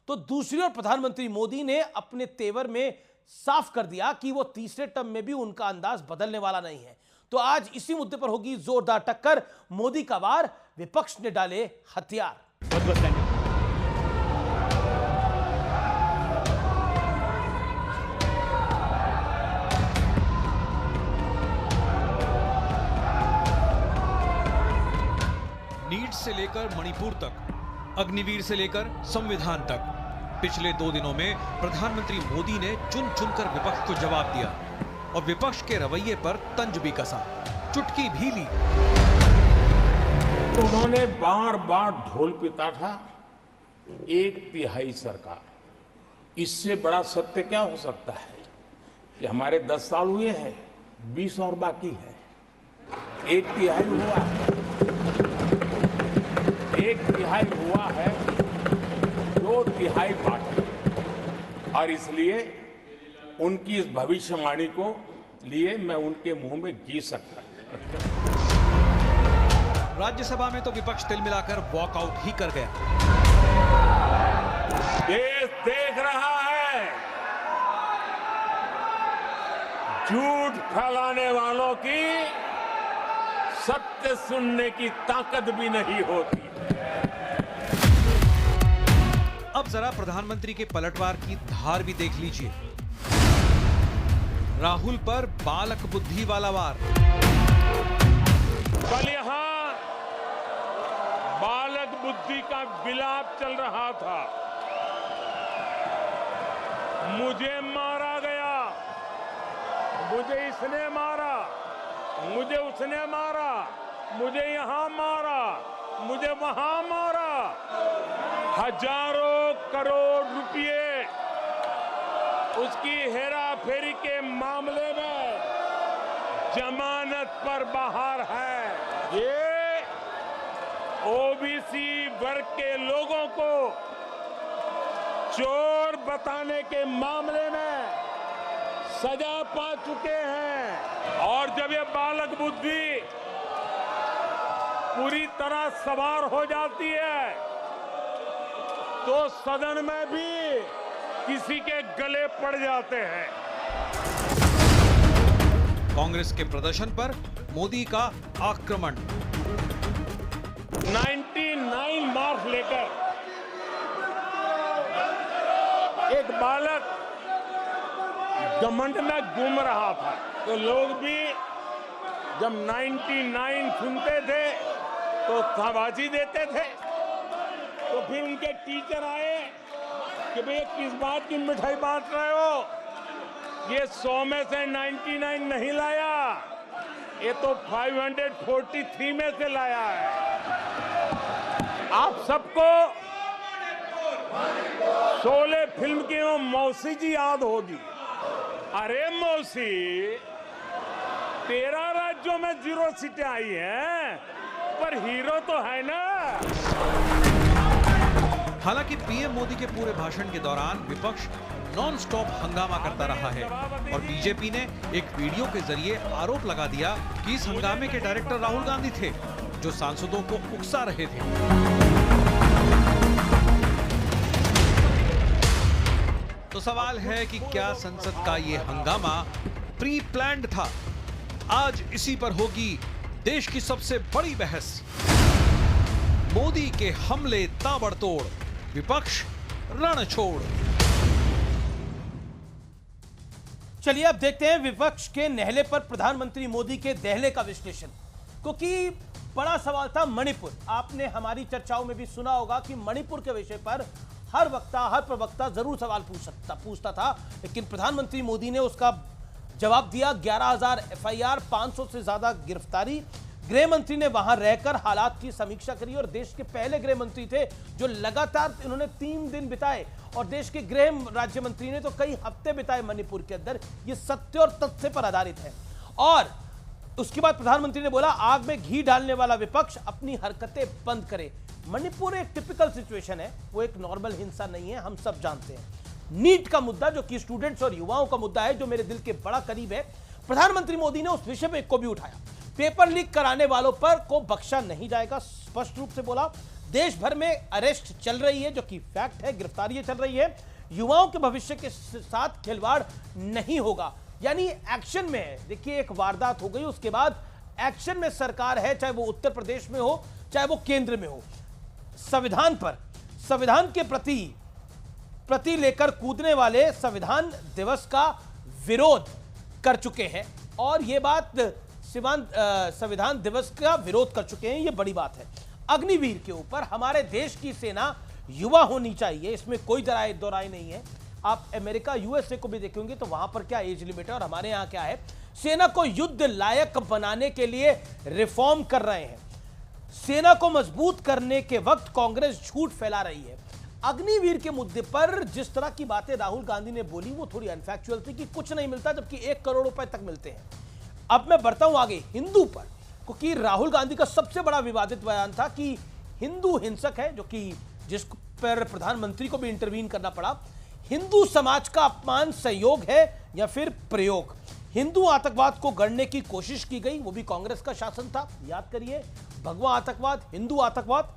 तो दूसरी ओर प्रधानमंत्री मोदी ने अपने तेवर में साफ कर दिया कि वो तीसरे टर्म में भी उनका अंदाज बदलने वाला नहीं है। तो आज इसी मुद्दे पर होगी जोरदार टक्कर। मोदी का वार, विपक्ष ने डाले हथियार। नीट से लेकर मणिपुर तक, अग्निवीर से लेकर संविधान तक, पिछले 2 दिनों में प्रधानमंत्री मोदी ने चुन चुनकर विपक्ष को जवाब दिया और विपक्ष के रवैये पर तंज भी कसा, चुटकी भी ली। उन्होंने बार बार ढोल पीटा था 1/3 सरकार। इससे बड़ा सत्य क्या हो सकता है कि हमारे 10 साल हुए हैं, 20 और बाकी है। 1/3 हुआ है, 1/3 हुआ है, 2/3 बाकी। और इसलिए उनकी इस भविष्यवाणी को लिए मैं उनके मुंह में घी सकता। राज्यसभा में तो विपक्ष तिल मिलाकर वॉकआउट ही कर गया। देश देख रहा है, झूठ फैलाने वालों की सत्य सुनने की ताकत भी नहीं होती। अब जरा प्रधानमंत्री के पलटवार की धार भी देख लीजिए। राहुल पर बालक बुद्धि वाला वार। कल यहां बालक बुद्धि का विलाप चल रहा था। मुझे मारा गया, मुझे इसने मारा, मुझे उसने मारा, मुझे यहां मारा, मुझे वहां मारा। हजारों करोड़ रुपए उसकी हेराफेरी के मामले में जमानत पर बाहर है। ये ओबीसी वर्ग के लोगों को चोर बताने के मामले में सजा पा चुके हैं। और जब ये बालक बुद्धि पूरी तरह सवार हो जाती है तो सदन में भी किसी के गले पड़ जाते हैं। कांग्रेस के प्रदर्शन पर मोदी का आक्रमण। 99 मार्क्स लेकर एक बालक घमंड में घूम रहा था, तो लोग भी जब 99 सुनते थे तो शाबाशी देते थे। तो फिर उनके टीचर आए कि भैया किस बात की मिठाई बांट रहे हो, ये 100 में से 99 नहीं लाया, ये तो 543 में से लाया है। आप सबको शोले फिल्म की वो मौसी जी याद होगी। अरे मौसी, 13 राज्यों में 0 सीटें आई हैं, पर हीरो तो है ना। हालांकि पीएम मोदी के पूरे भाषण के दौरान विपक्ष नॉन स्टॉप हंगामा करता रहा है और बीजेपी ने एक वीडियो के जरिए आरोप लगा दिया कि इस हंगामे के डायरेक्टर राहुल गांधी थे, जो सांसदों को उकसा रहे थे। तो सवाल है कि क्या संसद का ये हंगामा प्री प्लान्ड था? आज इसी पर होगी देश की सबसे बड़ी बहस। मोदी के हमले ताबड़तोड़, विपक्ष रण छोड़। चलिए अब देखते हैं विपक्ष के नहले पर प्रधानमंत्री मोदी के दहले का विश्लेषण। क्योंकि बड़ा सवाल था मणिपुर। आपने हमारी चर्चाओं में भी सुना होगा कि मणिपुर के विषय पर हर प्रवक्ता जरूर सवाल पूछता था, लेकिन प्रधानमंत्री मोदी ने उसका जवाब दिया। 11,000 एफआईआर, 500 से ज्यादा गिरफ्तारी। गृह मंत्री ने वहां रहकर हालात की समीक्षा करी और देश के पहले गृह मंत्री थे जो लगातार इन्होंने 3 दिन बिताए और देश के गृह राज्य मंत्री ने तो कई हफ्ते बिताए मणिपुर के अंदर। ये सत्य और तथ्य पर आधारित है। और उसके बाद प्रधानमंत्री ने बोला, आग में घी डालने वाला विपक्ष अपनी हरकतें बंद करे। मणिपुर एक टिपिकल सिचुएशन है, वो एक नॉर्मल हिंसा नहीं है, हम सब जानते हैं। नीट का मुद्दा जो कि स्टूडेंट्स और युवाओं का मुद्दा है, जो मेरे दिल के बड़ा करीब है, प्रधानमंत्री मोदी ने उस विषय को भी उठाया। पेपर लीक कराने वालों पर को बख्शा नहीं जाएगा, स्पष्ट रूप से बोला। देश भर में अरेस्ट चल रही है, जो कि फैक्ट है, गिरफ्तारियां चल रही है। युवाओं के भविष्य के साथ खिलवाड़ नहीं होगा, यानी एक्शन में है। देखिए, एक वारदात हो गई, उसके बाद एक्शन में सरकार है, चाहे वो उत्तर प्रदेश में हो चाहे वो केंद्र में हो। संविधान के प्रति लेकर कूदने वाले संविधान दिवस का विरोध कर चुके हैं, और यह बात संविधान दिवस का विरोध कर चुके हैं, यह बड़ी बात है। अग्निवीर के ऊपर हमारे देश की सेना युवा होनी चाहिए, इसमें कोई दो राय नहीं है। आप अमेरिका, यूएसए को भी देखेंगे तो वहां पर क्या एज लिमिट है और हमारे यहां क्या है। सेना को युद्ध लायक बनाने के लिए रिफॉर्म कर रहे हैं। सेना को मजबूत करने के वक्त कांग्रेस झूठ फैला रही है। अग्निवीर के मुद्दे पर जिस तरह की बातें राहुल गांधी ने बोली वो थोड़ी अनफैक्चुअल थी कि कुछ नहीं मिलता, जबकि 1 करोड़ रुपए तक मिलते हैं। अब मैं बढ़ता हूं आगे हिंदू पर, क्योंकि राहुल गांधी का सबसे बड़ा विवादित बयान था कि हिंदू हिंसक है, जो कि जिस पर प्रधानमंत्री को भी इंटरवीन करना पड़ा। हिंदू समाज का अपमान संयोग है या फिर प्रयोग। हिंदू आतंकवाद को गढ़ने की कोशिश की गई, वो भी कांग्रेस का शासन था, याद करिए। भगवा आतंकवाद, हिंदू आतंकवाद,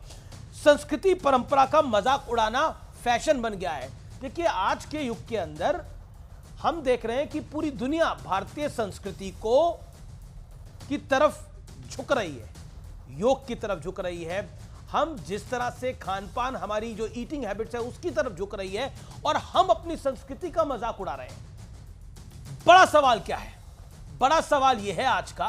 संस्कृति परंपरा का मजाक उड़ाना फैशन बन गया है। देखिए, आज के युग के अंदर हम देख रहे हैं कि पूरी दुनिया भारतीय संस्कृति की तरफ झुक रही है, योग की तरफ झुक रही है। हम जिस तरह से खान पान, हमारी जो ईटिंग हैबिट्स है उसकी तरफ झुक रही है, और हम अपनी संस्कृति का मजाक उड़ा रहे हैं। बड़ा सवाल क्या है? बड़ा सवाल यह है आज का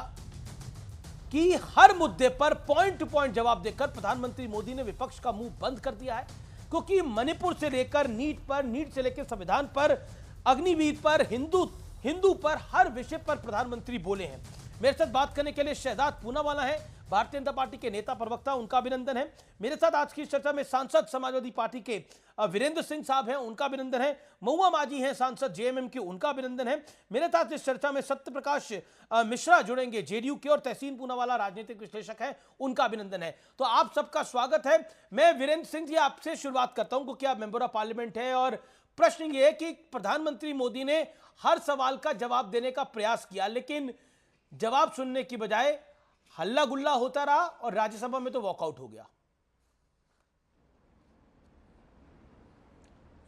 कि हर मुद्दे पर पॉइंट टू पॉइंट जवाब देकर प्रधानमंत्री मोदी ने विपक्ष का मुंह बंद कर दिया है। क्योंकि मणिपुर से लेकर नीट से लेकर संविधान पर, अग्निवीर पर, हिंदू पर, हर विषय पर प्रधानमंत्री बोले हैं। मेरे साथ बात करने के लिए शहजाद पूनावाला है, भारतीय जनता पार्टी के नेता प्रवक्ता, उनका अभिनंदन है। मेरे साथ आज की चर्चा में सांसद समाजवादी पार्टी के वीरेंद्र सिंह साहब हैं, उनका अभिनंदन है। महुआ मांझी हैं सांसद जेएमएम के, उनका अभिनंदन है। मेरे साथ इस चर्चा में सत्य प्रकाश मिश्रा जुड़ेंगे जेडीयू के, और तहसीन पूनावाला राजनीतिक विश्लेषक है, उनका अभिनंदन है। तो आप सबका स्वागत है। मैं वीरेंद्र सिंह जी आपसे शुरुआत करता हूं, क्योंकि आप मेंबर ऑफ पार्लियामेंट है, और प्रश्न ये है कि प्रधानमंत्री मोदी ने हर सवाल का जवाब देने का प्रयास किया, लेकिन जवाब सुनने की बजाय हल्ला गुल्ला होता रहा, और राज्यसभा में तो वॉकआउट हो गया।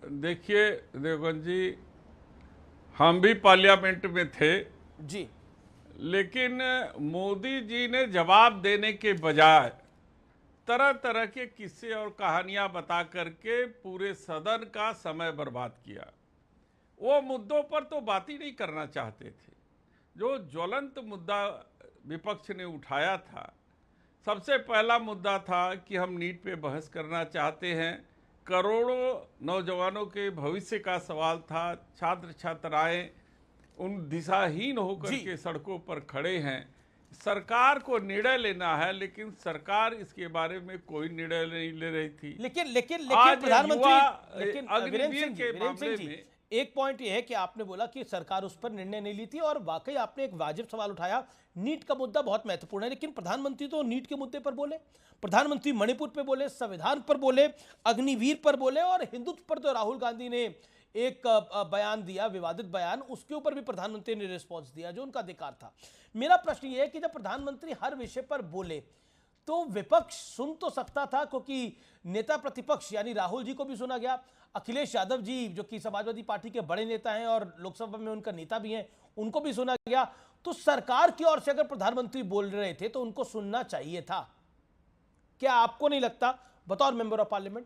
देखिए देवगन जी, हम भी पार्लियामेंट में थे जी, लेकिन मोदी जी ने जवाब देने के बजाय तरह तरह के किस्से और कहानियां बता करके पूरे सदन का समय बर्बाद किया। वो मुद्दों पर तो बात ही नहीं करना चाहते थे। जो ज्वलंत मुद्दा विपक्ष ने उठाया था, सबसे पहला मुद्दा था कि हम नीट पे बहस करना चाहते हैं। करोड़ों नौजवानों के भविष्य का सवाल था। छात्र छात्राएं उन दिशाहीन होकर के सड़कों पर खड़े हैं। सरकार को निर्णय लेना है, लेकिन सरकार इसके बारे में कोई निर्णय नहीं ले रही थी। लेकिन प्रधानमंत्री, लेकिन वीरेंद्र सिंह जी, एक पॉइंट यह है कि आपने बोला कि सरकार उस पर निर्णय नहीं ली थी, और वाकई आपने एक वाजिब सवाल उठाया। नीट का मुद्दा बहुत महत्वपूर्ण है, लेकिन प्रधानमंत्री तो नीट के मुद्दे पर बोले, प्रधानमंत्री मणिपुर पे बोले, संविधान पर बोले, अग्निवीर पर बोले, और हिंदुत्व पर तो राहुल गांधी ने एक बयान दिया, विवादित बयान, उसके ऊपर भी प्रधानमंत्री ने रिस्पॉन्स दिया, जो उनका अधिकार था। मेरा प्रश्न यह है कि जब प्रधानमंत्री हर विषय पर बोले तो विपक्ष सुन तो सकता था, क्योंकि नेता प्रतिपक्ष यानी राहुल जी को भी सुना गया, अखिलेश यादव जी जो कि समाजवादी पार्टी के बड़े नेता हैं और लोकसभा में उनका नेता भी हैं, उनको भी सुना गया। तो सरकार की ओर से अगर प्रधानमंत्री बोल रहे थे तो उनको सुनना चाहिए था। क्या आपको नहीं लगता बतौर मेंबर ऑफ पार्लियामेंट?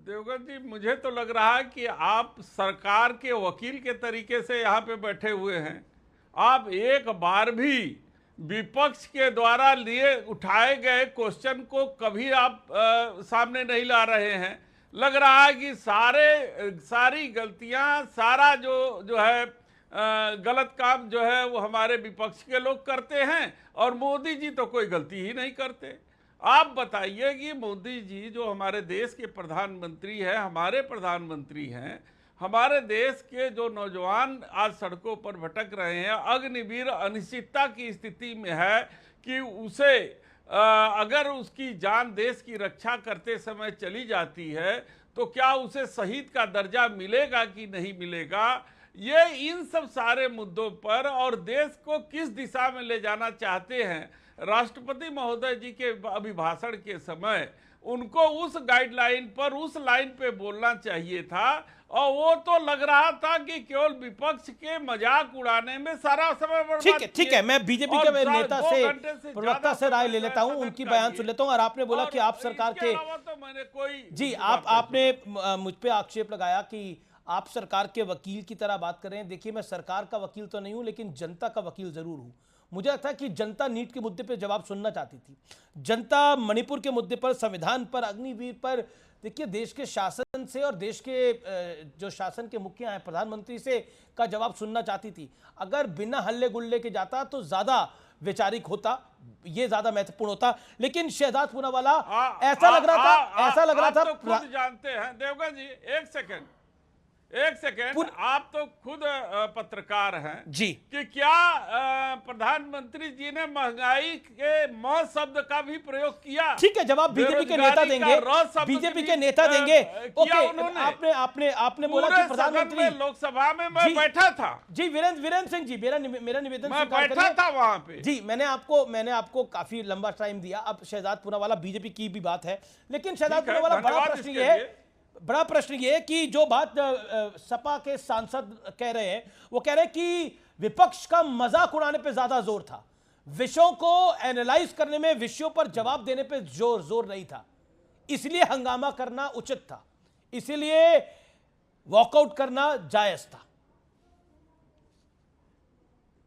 देवगन जी, मुझे तो लग रहा है कि आप सरकार के वकील के तरीके से यहाँ पे बैठे हुए हैं। आप एक बार भी विपक्ष के द्वारा लिए उठाए गए क्वेश्चन को कभी आप सामने नहीं ला रहे हैं। लग रहा है कि सारी गलतियां, सारा जो है गलत काम जो है वो हमारे विपक्ष के लोग करते हैं, और मोदी जी तो कोई गलती ही नहीं करते। आप बताइए कि मोदी जी जो हमारे देश के प्रधानमंत्री हैं, हमारे प्रधानमंत्री हैं, हमारे देश के जो नौजवान आज सड़कों पर भटक रहे हैं, अग्निवीर अनिश्चितता की स्थिति में है कि उसे अगर उसकी जान देश की रक्षा करते समय चली जाती है तो क्या उसे शहीद का दर्जा मिलेगा कि नहीं मिलेगा। ये इन सब सारे मुद्दों पर और देश को किस दिशा में ले जाना चाहते हैं, राष्ट्रपति महोदय जी के अभिभाषण के समय उनको उस गाइडलाइन पर, उस लाइन पे बोलना चाहिए था, और वो तो लग रहा था कि केवल विपक्ष के मजाक उड़ाने में सारा समय बर्बाद ठीक है, मैं बीजेपी के नेता से, प्रवक्ता से राय ले लेता हूं, समय उनकी बयान सुन लेता हूं। और आपने बोला कि आप सरकार के, तो मैंने कोई जी आपने मुझ पे आक्षेप लगाया कि आप सरकार के वकील की तरह बात कर रहे हैं। देखिए, मैं सरकार का वकील तो नहीं हूं, लेकिन जनता का वकील जरूर हूं। मुझे लगता है कि जनता नीट के मुद्दे पर जवाब सुनना चाहती थी। जनता मणिपुर के मुद्दे पर, संविधान पर, अग्निवीर पर, देखिए देश के शासन से और देश के जो शासन के मुखिया हैं, प्रधानमंत्री से का जवाब सुनना चाहती थी। अगर बिना हल्ले गुल्ले के जाता तो ज्यादा वैचारिक होता, ये ज्यादा महत्वपूर्ण होता। लेकिन शहजाद पूनावाला, ऐसा लग रहा था तो खुद जानते हैं देवगन जी, एक सेकंड, आप तो खुद पत्रकार हैं जी, कि क्या प्रधानमंत्री जी ने महंगाई के म शब्द का भी प्रयोग किया? ठीक है, जवाब बीजेपी के नेता देंगे, बीजेपी के नेता देंगे। ओके, आपने बोला कि प्रधानमंत्री, लोकसभा में मैं बैठा था। जी वीरेंद्र सिंह जी, मेरा निवेदन, मैं बैठा था वहां पे। जी, मैंने आपको काफी लंबा टाइम दिया। अब शहजाद पूनावाला, बीजेपी की भी बात है, लेकिन शहजाद पूनावाला, बड़ा प्रश्न ये है कि जो बात सपा के सांसद कह रहे हैं, वो कह रहे हैं कि विपक्ष का मजाक उड़ाने पे ज्यादा जोर था, विषयों को एनालाइज करने में, विषयों पर जवाब देने पे जोर नहीं था, इसलिए हंगामा करना उचित था, इसलिए वॉकआउट करना जायज था।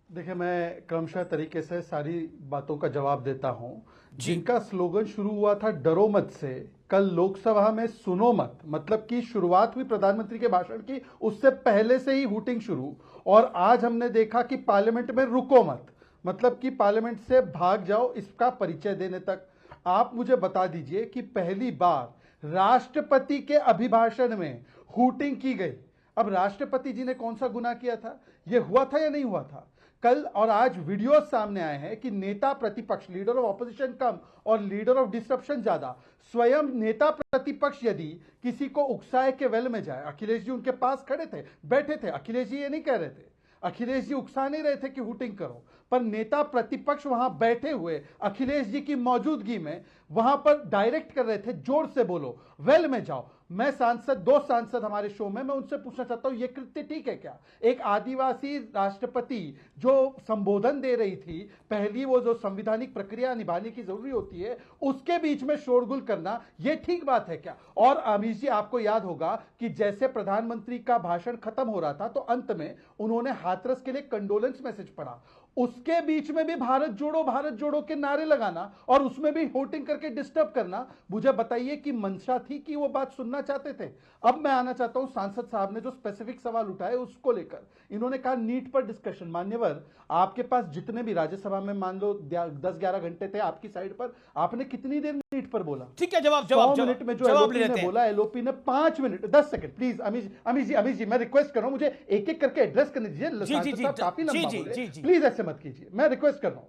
देखिए, मैं क्रमशः तरीके से सारी बातों का जवाब देता हूं। जिनका स्लोगन शुरू हुआ था डरो मत से, कल लोकसभा में सुनो मत, मतलब कि शुरुआत हुई प्रधानमंत्री के भाषण की, उससे पहले से ही हूटिंग शुरू। और आज हमने देखा कि पार्लियामेंट में रुको मत, मतलब कि पार्लियामेंट से भाग जाओ, इसका परिचय देने तक। आप मुझे बता दीजिए कि पहली बार राष्ट्रपति के अभिभाषण में हूटिंग की गई। अब राष्ट्रपति जी ने कौन सा गुनाह किया था? यह हुआ था या नहीं हुआ था? कल और आज वीडियो सामने आए हैं कि नेता प्रतिपक्ष, लीडर ऑफ ऑपोजिशन कम और लीडर ऑफ डिसरप्शन ज्यादा, स्वयं नेता प्रतिपक्ष यदि किसी को उकसाए के वेल में जाए, अखिलेश जी उनके पास खड़े थे, बैठे थे, अखिलेश जी ये नहीं कह रहे थे, अखिलेश जी उकसा नहीं रहे थे कि हूटिंग करो, पर नेता प्रतिपक्ष वहां बैठे हुए अखिलेश जी की मौजूदगी में वहां पर डायरेक्ट कर रहे थे, जोर से बोलो, वेल में जाओ। मैं सांसद, दो सांसद हमारे शो में, मैं उनसे पूछना चाहता हूं, यह कृत्य ठीक है क्या? एक आदिवासी राष्ट्रपति जो संबोधन दे रही थी, पहली वो जो संवैधानिक प्रक्रिया निभाने की जरूरी होती है, उसके बीच में शोरगुल करना, यह ठीक बात है क्या? और अमीश जी, आपको याद होगा कि जैसे प्रधानमंत्री का भाषण खत्म हो रहा था तो अंत में उन्होंने हाथरस के लिए कंडोलेंस मैसेज पढ़ा, उसके बीच में भी भारत जोड़ो के नारे लगाना और उसमें भी होटिंग करके डिस्टर्ब करना, मुझे बताइए कि मंशा थी कि वो बात सुनना चाहते थे? अब मैं आना चाहता हूं सांसद साहब ने जो स्पेसिफिक सवाल उठाए उसको लेकर। इन्होंने कहा नीट पर डिस्कशन। मान्यवर, आपके पास जितने भी राज्यसभा में मान लो 10-11 घंटे थे आपकी साइड पर, आपने कितनी देर नीट पर बोला? ठीक है, जवाब 100 मिनट में जो एलओपी ने बोला, एलओपी ने 5 मिनट 10 सेकंड। प्लीज अमीश जी मैं रिक्वेस्ट कर रहा हूं, मुझे एक एक करके एड्रेस करने दीजिए। काफी लंबा बोले, प्लीज ऐसे मत कीजिए, मैं रिक्वेस्ट कर रहा हूं।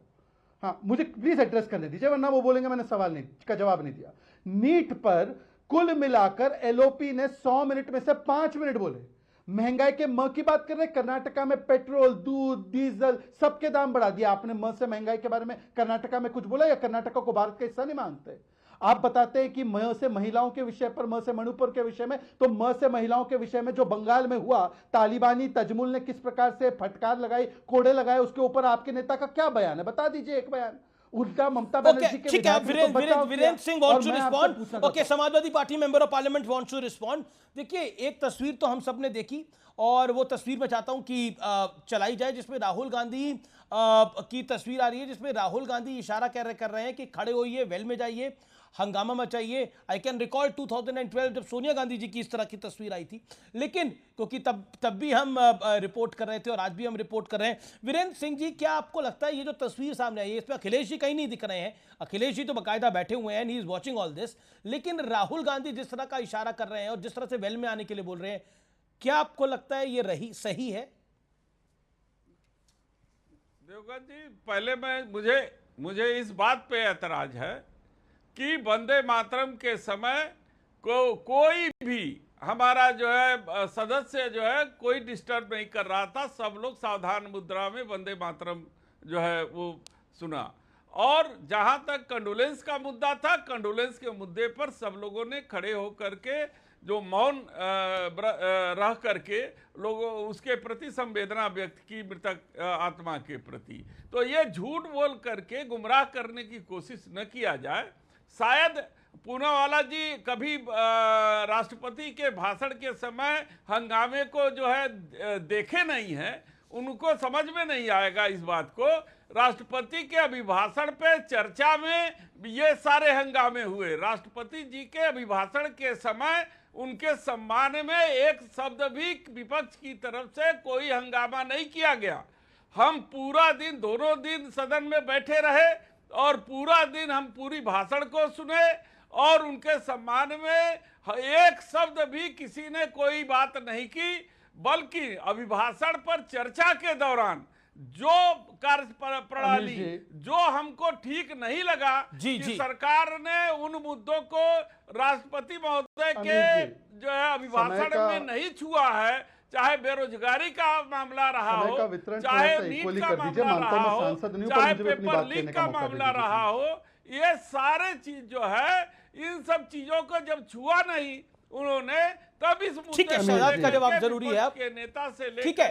हाँ, मुझे प्लीज एड्रेस करने दीजिए, वरना वो बोलेंगे मैंने सवाल नहीं का जवाब नहीं दिया। नीट पर कुल मिलाकर एलओपी ने 100 मिनट में से 5 मिनट बोले। महंगाई के म की बात कर रहे हैं, कर्नाटका में पेट्रोल, दूध, डीजल सबके दाम बढ़ा दिया। आपने म से महंगाई के बारे में कर्नाटका में कुछ बोला, या कर्नाटका को भारत का हिस्सा नहीं मानते? आप बताते हैं कि म से महिलाओं के विषय पर, म से मणिपुर के विषय में, तो म से महिलाओं के विषय में जो बंगाल में हुआ, तालिबानी तजमुल ने किस प्रकार से फटकार लगाई, कोड़े लगाए, उसके ऊपर आपके नेता का क्या बयान है? बता दीजिए एक बयान। उल्टा ममता बनर्जी के ठीक है, Virendra Singh wants to respond. Okay, Samajwadi Party member of parliament wants to respond. देखिए, एक तस्वीर तो हम सब ने देखी, और वो तस्वीर मैं चाहता हूं कि चलाई जाए, जिसमें राहुल गांधी की तस्वीर आ रही है, जिसमें राहुल गांधी इशारा कर रहे हैं कि खड़े होइए, वेल में जाइए, हंगामा मचाइए। आई कैन रिकॉल 2012 जब सोनिया गांधी जी की इस तरह की तस्वीर आई थी, लेकिन क्योंकि तब भी हम रिपोर्ट कर रहे थे और आज भी हम रिपोर्ट कर रहे हैं। वीरेंद्र सिंह जी, क्या आपको लगता है ये जो तस्वीर सामने आई है, इसमें अखिलेश जी कहीं नहीं दिख रहे हैं? अखिलेश जी तो बाकायदा बैठे हुए हैं, he is watching all this, लेकिन राहुल गांधी जिस तरह का इशारा कर रहे हैं और जिस तरह से वेल में आने के लिए बोल रहे हैं, क्या आपको लगता है ये सही है? देवगन जी, पहले मुझे इस बात पे ऐतराज है कि वंदे मातरम के समय कोई भी हमारा जो है सदस्य जो है कोई डिस्टर्ब नहीं कर रहा था, सब लोग सावधान मुद्रा में वंदे मातरम जो है वो सुना। और जहां तक कंडोलेंस का मुद्दा था, कंडोलेंस के मुद्दे पर सब लोगों ने खड़े होकर के जो मौन रह करके लोगों उसके प्रति संवेदना व्यक्त की, मृतक आत्मा के प्रति। तो ये झूठ बोल करके गुमराह करने की कोशिश न किया जाए। शायद पूनावाला जी कभी राष्ट्रपति के भाषण के समय हंगामे को जो है देखे नहीं है, उनको समझ में नहीं आएगा इस बात को। राष्ट्रपति के अभिभाषण पे चर्चा में ये सारे हंगामे हुए। राष्ट्रपति जी के अभिभाषण के समय उनके सम्मान में एक शब्द भी विपक्ष की तरफ से कोई हंगामा नहीं किया गया। हम पूरा दिन, दोनों दिन सदन में बैठे रहे और पूरा दिन हम पूरी भाषण को सुने और उनके सम्मान में एक शब्द भी किसी ने कोई बात नहीं की, बल्कि अभिभाषण पर चर्चा के दौरान जो कार्य प्रणाली जो हमको ठीक नहीं लगा कि सरकार ने उन मुद्दों को राष्ट्रपति महोदय के जो है अभिभाषण में नहीं छुआ है, चाहे बेरोजगारी का मामला रहा हो, चाहे नीट का मामला रहा हो, चाहे पेपर लीक का मामला रहा हो, ये सारे चीज जो है इन सब चीजों को जब छुआ नहीं उन्होंने, तब इस ठीक है, शहजाद का जवाब जरूरी है आप के नेता से लेकर ठीक है।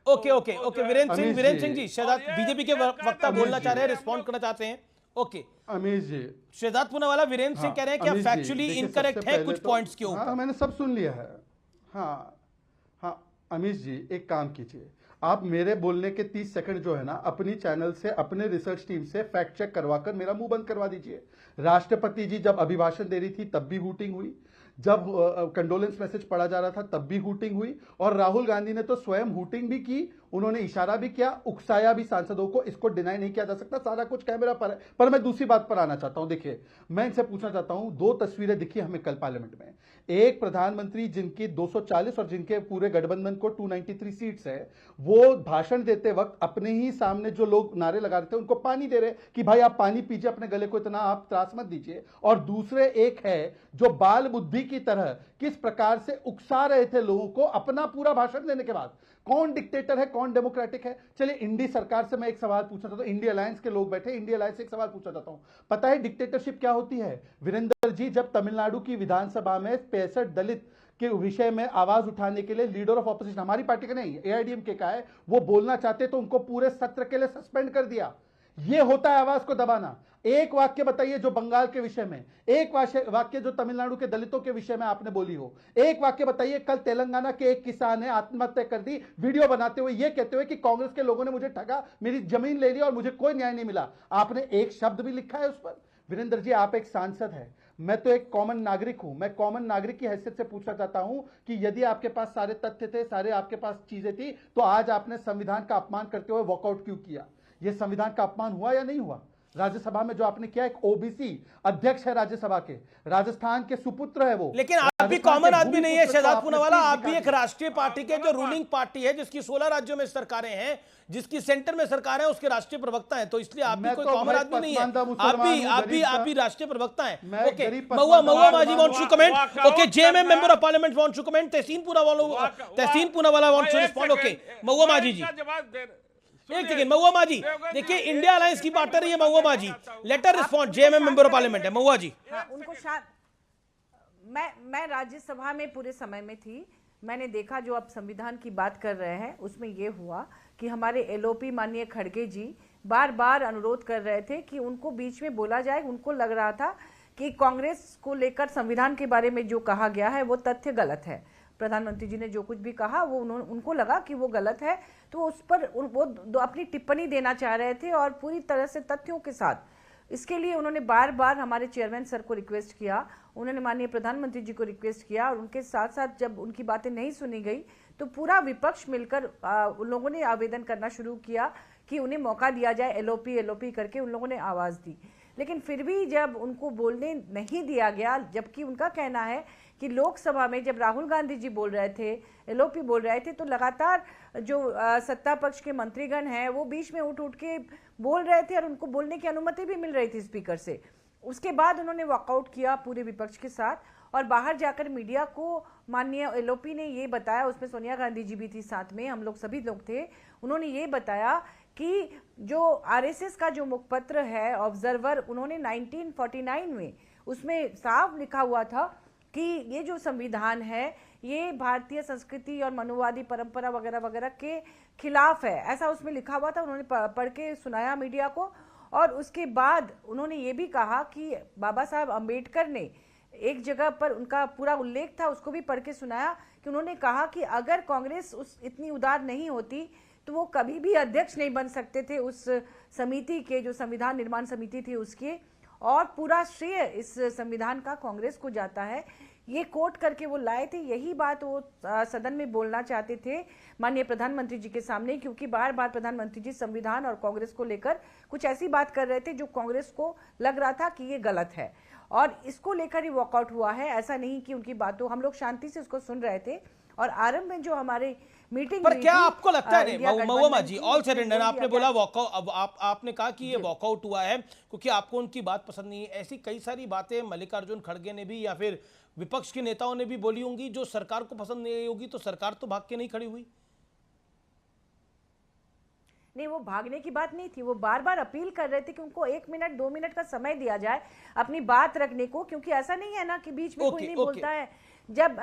ओके वीरेंद्र सिंह जी, शहजाद बीजेपी के वक्ता बोलना चाह रहे हैं, रिस्पॉन्ड करना चाहते हैं। ओके अमीश जी, शहजाद पूनावाला वीरेंद्र सिंह कह रहे हैं कि आप फैक्चुअली इनकरेक्ट है कुछ पॉइंट्स के ऊपर। मैंने सब सुन लिया है। हाँ अमीश जी, एक काम कीजिए, आप मेरे बोलने के 30 सेकंड जो है ना अपनी चैनल से, अपने रिसर्च टीम से फैक्ट चेक करवाकर मेरा मुंह बंद करवा दीजिए। राष्ट्रपति जी जब अभिभाषण दे रही थी तब भी हूटिंग हुई, जब कंडोलेंस मैसेज पढ़ा जा रहा था तब भी हूटिंग हुई, और राहुल गांधी ने तो स्वयं हूटिंग भी की, उन्होंने इशारा भी किया, उकसाया भी सांसदों को। इसको डिनाई नहीं किया जा सकता, सारा कुछ कैमरा पर है। पर मैं दूसरी बात पर आना चाहता हूं। देखिए, मैं इनसे पूछना चाहता हूं, दो तस्वीरें दिखी हमें कल पार्लियामेंट में। एक प्रधानमंत्री जिनकी 240 और जिनके पूरे गठबंधन को 293 सीट्स है, वो भाषण देते वक्त अपने ही सामने जो लोग नारे लगा रहे थे उनको पानी दे रहे कि भाई आप पानी पीजिए, अपने गले को इतना आप त्रास मत दीजिए। और दूसरे एक है जो बाल बुद्धि की तरह किस प्रकार से उकसा रहे थे लोगों को अपना पूरा भाषण देने के बाद। कौन डिक्टेटर है, कौन डेमोक्रेटिक है? चलिए, इंडी सरकार से मैं एक सवाल पूछना चाहता हूं। इंडिया अलायंस के लोग बैठे, इंडिया अलायंस से एक सवाल पूछना चाहता हूं। पता है डिक्टेटरशिप क्या होती है? वीरेंद्र जी, जब तमिलनाडु की विधानसभा में 65 दलित के विषय में आवाज उठाने के लिए लीडर ऑफ ऑपोजिशन, हमारी पार्टी का नहीं, एआईडीएमके का है, वो बोलना चाहते तो उनको पूरे सत्र के लिए सस्पेंड कर दिया। ये होता है आवाज को दबाना। एक वाक्य बताइए जो बंगाल के विषय में, एक वाक्य जो तमिलनाडु के दलितों के विषय में आपने बोली हो, एक वाक्य बताइए। कल तेलंगाना के एक किसान ने आत्महत्या कर दी वीडियो बनाते हुए, ये कहते हुए कि कांग्रेस के लोगों ने मुझे ठगा, मेरी जमीन ले ली और मुझे कोई न्याय नहीं मिला। आपने एक शब्द भी लिखा है उस पर? वीरेंद्र जी, आप एक सांसद हैं, मैं तो एक कॉमन नागरिक हूं। मैं कॉमन नागरिक की हैसियत से पूछना चाहता हूं कि यदि आपके पास सारे तथ्य थे, सारे आपके पास चीजें थी, तो आज आपने संविधान का अपमान करते हुए वॉकआउट क्यों किया? यह संविधान का अपमान हुआ या नहीं हुआ? राज्यसभा में जो आपने किया, एक ओबीसी अध्यक्ष है राज्यसभा के, राजस्थान के सुपुत्र है वो। लेकिन आप भी कॉमन आदमी नहीं है शहजाद पूनावाला, आप भी एक राष्ट्रीय पार्टी के जो रूलिंग पार्टी है, जिसकी 16 राज्यों में सरकारें हैं, जिसकी सेंटर में सरकार है, उसके राष्ट्रीय प्रवक्ता हैं। तो इसलिए आप भी कोई कॉमन आदमी नहीं है, आप भी राष्ट्रीय प्रवक्ता हैं। Okay, Mahua Maji wants to comment. Okay, JMM member of parliament wants to comment. Tehseen Poonawalla wants to respond. Okay, Mahua Maji ji, एक सेकंड। महुआ माजी, देखिए इंडिया अलायंस की बात कर रही है Mahua Maji, let her respond. JMM member of parliament है महुआ जी। उनको मैं राज्यसभा में पूरे समय में थी, मैंने देखा जो आप संविधान की बात कर रहे हैं उसमें यह हुआ कि हमारे एलओपी माननीय खड़गे जी बार बार अनुरोध कर रहे थे कि उनको बीच में बोला जाए। उनको लग रहा था कि कांग्रेस को लेकर संविधान के बारे में जो कहा गया है वो तथ्य गलत है। प्रधानमंत्री जी ने जो कुछ भी कहा वो उनको लगा कि वो गलत है, तो उस पर वो अपनी टिप्पणी देना चाह रहे थे और पूरी तरह से तथ्यों के साथ। इसके लिए उन्होंने बार बार हमारे चेयरमैन सर को रिक्वेस्ट किया, उन्होंने माननीय प्रधानमंत्री जी को रिक्वेस्ट किया, और उनके साथ साथ जब उनकी बातें नहीं सुनी गई तो पूरा विपक्ष मिलकर उन लोगों ने आवेदन करना शुरू किया कि उन्हें मौका दिया जाए। एलओपी करके उन लोगों ने आवाज़ दी, लेकिन फिर भी जब उनको बोलने नहीं दिया गया, जबकि उनका कहना है कि लोकसभा में जब राहुल गांधी जी बोल रहे थे, एलओपी बोल रहे थे, तो लगातार जो सत्ता पक्ष के मंत्रीगण हैं वो बीच में उठ के बोल रहे थे और उनको बोलने की अनुमति भी मिल रही थी स्पीकर से। उसके बाद उन्होंने वॉकआउट किया पूरे विपक्ष के साथ, और बाहर जाकर मीडिया को माननीय एलओपी ने ये बताया, उसमें सोनिया गांधी जी भी थी साथ में, हम लोग सभी लोग थे, उन्होंने ये बताया कि जो आरएसएस का जो मुखपत्र है ऑब्जर्वर, उन्होंने 1949 में उसमें साफ लिखा हुआ था कि ये जो संविधान है ये भारतीय संस्कृति और मनुवादी परंपरा वगैरह वगैरह के खिलाफ है, ऐसा उसमें लिखा हुआ था। उन्होंने पढ़ के सुनाया मीडिया को, और उसके बाद उन्होंने ये भी कहा कि बाबा साहब अम्बेडकर ने एक जगह पर, उनका पूरा उल्लेख था, उसको भी पढ़ के सुनाया कि उन्होंने कहा कि अगर कांग्रेस उस इतनी उदार नहीं होती तो वो कभी भी अध्यक्ष नहीं बन सकते थे उस समिति के, जो संविधान निर्माण समिति थी उसके, और पूरा श्रेय इस संविधान का कांग्रेस को जाता है। ये कोट करके वो लाए थे, यही बात वो सदन में बोलना चाहते थे माननीय प्रधानमंत्री जी के सामने, क्योंकि बार बार प्रधानमंत्री जी संविधान और कांग्रेस को लेकर कुछ ऐसी बात कर रहे थे जो कांग्रेस को लग रहा था कि ये गलत है, और इसको लेकर ही वॉकआउट हुआ है। ऐसा नहीं कि उनकी बातों, हम लोग शांति से उसको सुन रहे थे, और आरंभ में जो हमारे मीटिंग पर क्या आपको लगता है, महुआ जी, ऑल उसमें सरेंडर, बोल आपने दिया बोला वॉकआउट, अब आपने कहा कि ये वॉकआउट हुआ है क्योंकि आपको उनकी बात पसंद नहीं है। ऐसी कई सारी बातें मल्लिकार्जुन खड़गे ने भी या फिर विपक्ष के नेताओं ने भी बोली होंगी जो सरकार को पसंद नहीं होगी, तो सरकार तो भाग के नहीं खड़ी हुई। नहीं, वो भागने की बात नहीं थी, वो बार बार अपील कर रहे थे कि उनको 1 मिनट 2 मिनट का समय दिया जाए अपनी बात रखने को, क्योंकि ऐसा नहीं है ना कि बीच में कोई नहीं बोलता है। जब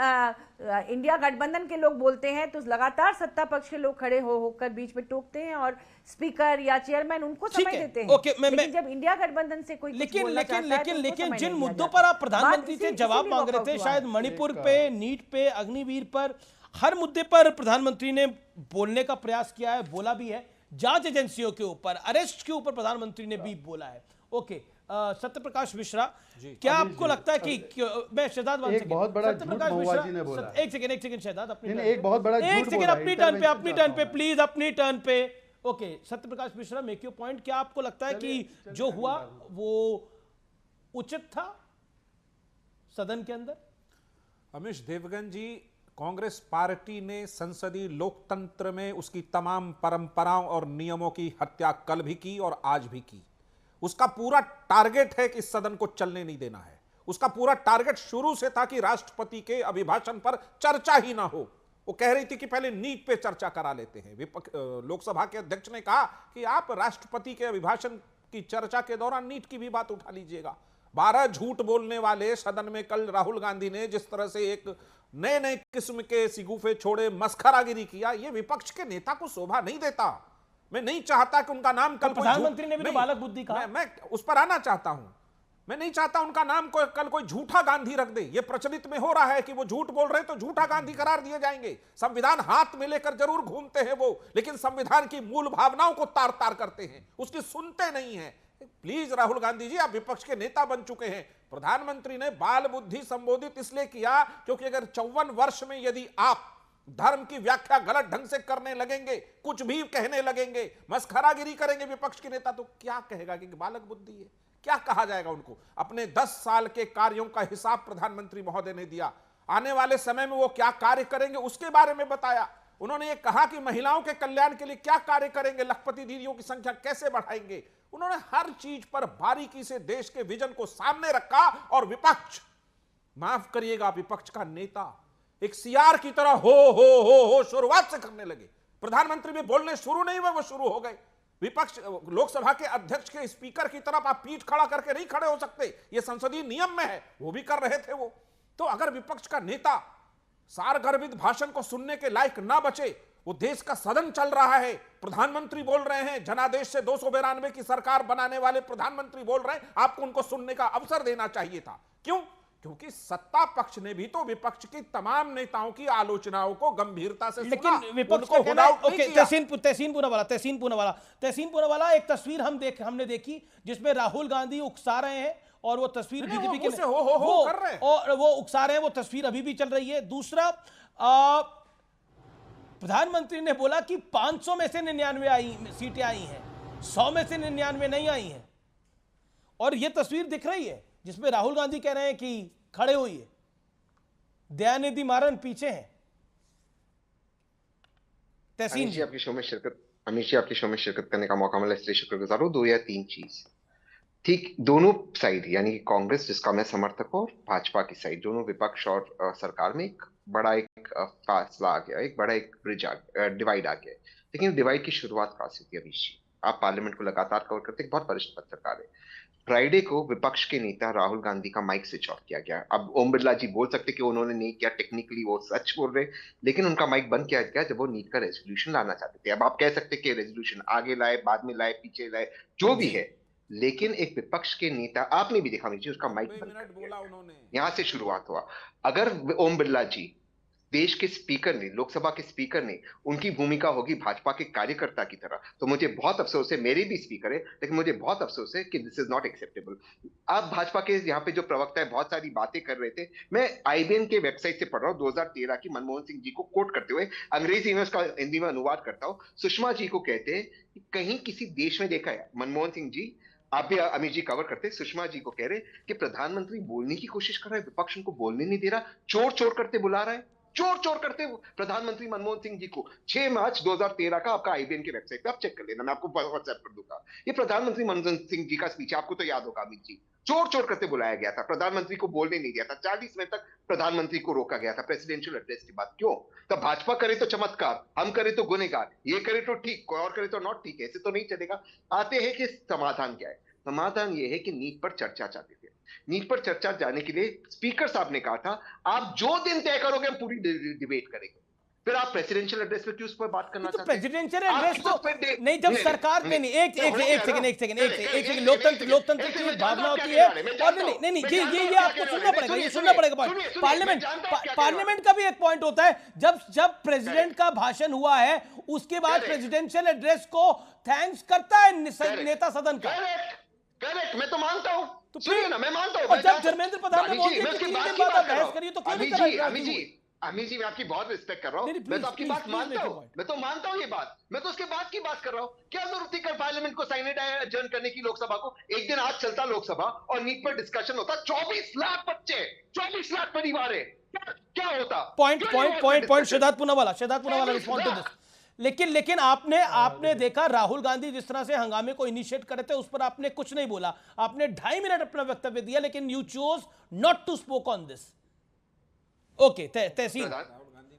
इंडिया गठबंधन के लोग बोलते हैं तो लगातार सत्ता पक्ष के लोग खड़े होकर बीच में टोकते हैं और स्पीकर या चेयरमैन उनको समय देते हैं। लेकिन जब इंडिया गठबंधन से कोई लेकिन जिन मुद्दों पर आप प्रधानमंत्री से जवाब मांग रहे थे, शायद मणिपुर पे, नीट पे, अग्निवीर पर, हर मुद्दे पर प्रधानमंत्री ने बोलने का प्रयास किया है, बोला भी है। जांच एजेंसियों के ऊपर, अरेस्ट के ऊपर प्रधानमंत्री ने भी बोला है। ओके, सत्यप्रकाश मिश्रा, क्या आपको लगता है कि मैं शहजाद एक बहुत बड़ा झूठ महुआ जी ने बोला। एक सेकंड शहजाद, एक बहुत बड़ा एक सेकंड, अपनी टर्न पे प्लीज, अपनी टर्न पे। Okay, Satyaprakash Mishra, make your point. क्या आपको लगता है कि जो हुआ वो उचित था सदन के अंदर? अमीश देवगन जी, कांग्रेस पार्टी ने संसदीय लोकतंत्र में उसकी तमाम परंपराओं और नियमों की हत्या कल भी की और आज भी की। उसका पूरा टारगेट है कि इस सदन को चलने नहीं देना है। उसका पूरा टारगेट शुरू से था कि राष्ट्रपति के अभिभाषण पर चर्चा ही ना हो। वो कह रही थी कि पहले नीट पे चर्चा करा लेते हैं। लोकसभा के अध्यक्ष ने कहा कि आप राष्ट्रपति के अभिभाषण की चर्चा के दौरान नीट की भी बात उठा लीजिएगा। 12 झूठ बोलने वाले सदन में कल राहुल गांधी ने जिस तरह से एक नए नए किस्म के सिगुफे छोड़े मस्खरागिरी किया, यह विपक्ष के नेता को शोभा नहीं देता। मैं नहीं चाहता कि उनका नाम कल प्रधानमंत्री ने भी तो बालक बुद्धि कहा। मैं उस पर आना चाहता हूं। मैं नहीं चाहता उनका नाम कल कोई झूठा गांधी रख दे। ये प्रचलित में हो रहा है कि वो झूठ बोल रहे हैं तो झूठा गांधी करार दिए जाएंगे। संविधान हाथ में लेकर जरूर घूमते हैं वो, लेकिन संविधान की मूल भावनाओं को तार तार करते हैं, उसकी सुनते नहीं है। प्लीज राहुल गांधी जी, आप विपक्ष के नेता बन चुके हैं। प्रधानमंत्री ने बाल बुद्धि संबोधित इसलिए किया क्योंकि अगर 54 वर्ष में यदि आप धर्म की व्याख्या गलत ढंग से करने लगेंगे, कुछ भी कहने लगेंगे, मस्खरागिरी करेंगे विपक्ष के नेता, तो क्या कहेगा कि बालक बुद्धि है? क्या कहा जाएगा उनको? अपने 10 साल के कार्यों का हिसाब प्रधानमंत्री महोदय ने दिया। आने वाले समय में वो क्या कार्य करेंगे उसके बारे में बताया। उन्होंने ये कहा कि महिलाओं के कल्याण के लिए क्या कार्य करेंगे, लखपति दीदियों की संख्या कैसे बढ़ाएंगे। उन्होंने हर चीज पर बारीकी से देश के विजन को सामने रखा और विपक्ष, माफ करिएगा, विपक्ष का नेता एक सियार की तरह हो शुरुआत से करने लगे। प्रधानमंत्री भी बोलने शुरू नहीं हुए, वो शुरू हो गए। विपक्ष, लोकसभा के अध्यक्ष के स्पीकर की तरफ आप पीठ खड़ा करके नहीं खड़े हो सकते, ये संसदीय नियम में है। वो भी कर रहे थे वो। तो अगर विपक्ष का नेता सारगर्भित भाषण को सुनने के लायक ना बचे, वो देश का सदन चल रहा है, प्रधानमंत्री बोल रहे हैं, जनादेश से 292 की सरकार बनाने वाले प्रधानमंत्री बोल रहे हैं, आपको उनको सुनने का अवसर देना चाहिए था। क्यों? क्योंकि सत्ता पक्ष ने भी तो विपक्ष की तमाम नेताओं की आलोचनाओं को गंभीरता से सुना। लेकिन विपक्ष को तहसीन पूनावाला, एक तस्वीर हमने देखी जिसमें राहुल गांधी उकसा रहे हैं और वो तस्वीर बीजेपी के हो कर रहे हैं और वो उकसा रहे हैं, वो तस्वीर अभी भी चल रही है। दूसरा, प्रधानमंत्री ने बोला कि 500 में से 99 सीटें आई हैं, 100 में से 99 नहीं आई हैं, और ये तस्वीर दिख रही है जिसमें राहुल गांधी कह रहे हैं कि खड़े होइए, दयानिधि मारन पीछे हैं। तहसीन जी, आपकी शो में शिरकत करने का मौका मिला, इसलिए शुक्रगुजार हूं। 2 या 3 चीज, ठीक, दोनों साइड यानी कि कांग्रेस जिसका मैं समर्थक हूं, भाजपा की साइड, दोनों विपक्ष और सरकार में एक बड़ा फासला आ गया, एक बड़ा एक ब्रिज डिवाइड आ गया। लेकिन डिवाइड की शुरुआत कहां से हुई अभी? आप पार्लियामेंट को लगातार कवर करते हैं, बहुत वरिष्ठ पत्रकार है। फ्राइडे को विपक्ष के नेता राहुल गांधी का माइक स्विच ऑफ किया गया। अब ओम बिरला जी बोल सकते कि उन्होंने नहीं किया, टेक्निकली वो सच बोल रहे, लेकिन उनका माइक बंद किया गया जब वो नीट का रेजोल्यूशन लाना चाहते थे। अब आप कह सकते कि रेजोल्यूशन आगे लाए, बाद में लाए, पीछे लाए, जो भी है, लेकिन एक विपक्ष के नेता, आपने भी देखा मुझे, उसका माइक बंद कर दिया। उन्होंने यहां से शुरुआत हुआ। अगर ओम बिरला जी, देश के स्पीकर ने, लोकसभा के स्पीकर ने, उनकी भूमिका होगी भाजपा के कार्यकर्ता की तरह, तो मुझे बहुत अफसोस है, मेरे भी स्पीकर है, लेकिन मुझे बहुत अफसोस है कि दिस इज नॉट एक्सेप्टेबल। आप भाजपा के यहाँ पे जो प्रवक्ता है बहुत सारी बातें कर रहे थे, मैं आईबीएन के वेबसाइट से पढ़ रहा हूँ 2013 की, मनमोहन सिंह जी को कोट करते हुए, अंग्रेजी में उसका हिंदी में अनुवाद करता हूँ। सुषमा जी को कहते हैं कि कहीं किसी देश में देखा है, मनमोहन सिंह जी, आप भी अमित जी कवर करते, सुषमा जी को कह रहे कि प्रधानमंत्री बोलने की कोशिश कर रहा है, विपक्ष उनको बोलने नहीं दे रहा, चोर चोर करते बुला रहा है, चोर चोर करते प्रधानमंत्री मनमोहन सिंह जी को। 6 मार्च 2013 का आपका आईबीएन के वेबसाइट पे आप चेक कर लेना, मैं आपको व्हाट्सएप कर दूंगा। ये प्रधानमंत्री मनमोहन सिंह जी का स्पीच, आपको तो याद होगा अमित जी, चोर चोर करते बुलाया गया था, प्रधानमंत्री को बोलने नहीं दिया था, 40 मिनट तक प्रधानमंत्री को रोका गया था प्रेसिडेंशियल एड्रेस के बाद। क्यों? तब भाजपा करे तो चमत्कार, हम करे तो गुनेगार, ये करे तो ठीक, कोई और करे तो नॉट ठीक है, ऐसे तो नहीं चलेगा। आते हैं कि समाधान क्या है। समाधान ये है कि नीट पर चर्चा चाहते थे। नीट पर चर्चा जाने के लिए स्पीकर साहब ने कहा था, आप जो दिन तय करोगे हम पूरी डिबेट करेंगे। फिर आप प्रेसिडेंशियल एड्रेस पे क्यों उस पर बात करना तो चाहते हैं? प्रेसिडेंशियल एड्रेस आप तो तो नहीं, जब सरकार में नहीं, एक सेकंड, लोकतंत्र की एक भावना होती है, और नहीं, ये आपको सुनना पड़ेगा, ये सुनना पड़ेगा पॉइंट। पार्लियामेंट का भी एक पॉइंट होता है, जब प्रेसिडेंट का भाषण हुआ है उसके बाद प्रेसिडेंशियल एड्रेस को थैंक्स करता है नेता सदन का। करेक्ट, मैं तो मानता हूं, तो सुनिए ना, मैं मानता हूं। और जब धर्मेंद्र प्रधान ने बोलते हैं कि 3 दिन बाद आप बहस करिए, तो क्यों नहीं कर रहे? अमित जी, मैं आपकी बहुत रिस्पेक्ट कर रहा हूँ, मैं तो आपकी बात मानता हूँ, मैं तो मानता हूँ ये बात, मैं तो उसके बाद की बात कर रहा हूँ। क्या जरूरत थी कल पार्लियामेंट को साइनेट एडजर्न करने की, लोकसभा को? एक दिन आज चलता लोकसभा और नीट पर डिस्कशन होता, 24 लाख बच्चे, 24 लाख परिवार है, क्या होता? Point Siddharth Poonawalla respond to this. लेकिन आपने देखा राहुल गांधी जिस तरह से हंगामे को इनिशिएट कर रहे थे, उस पर आपने कुछ नहीं बोला, आपने 2.5 मिनट अपना वक्तव्य दिया, लेकिन you chose not to spoke on this. Okay, Tehseen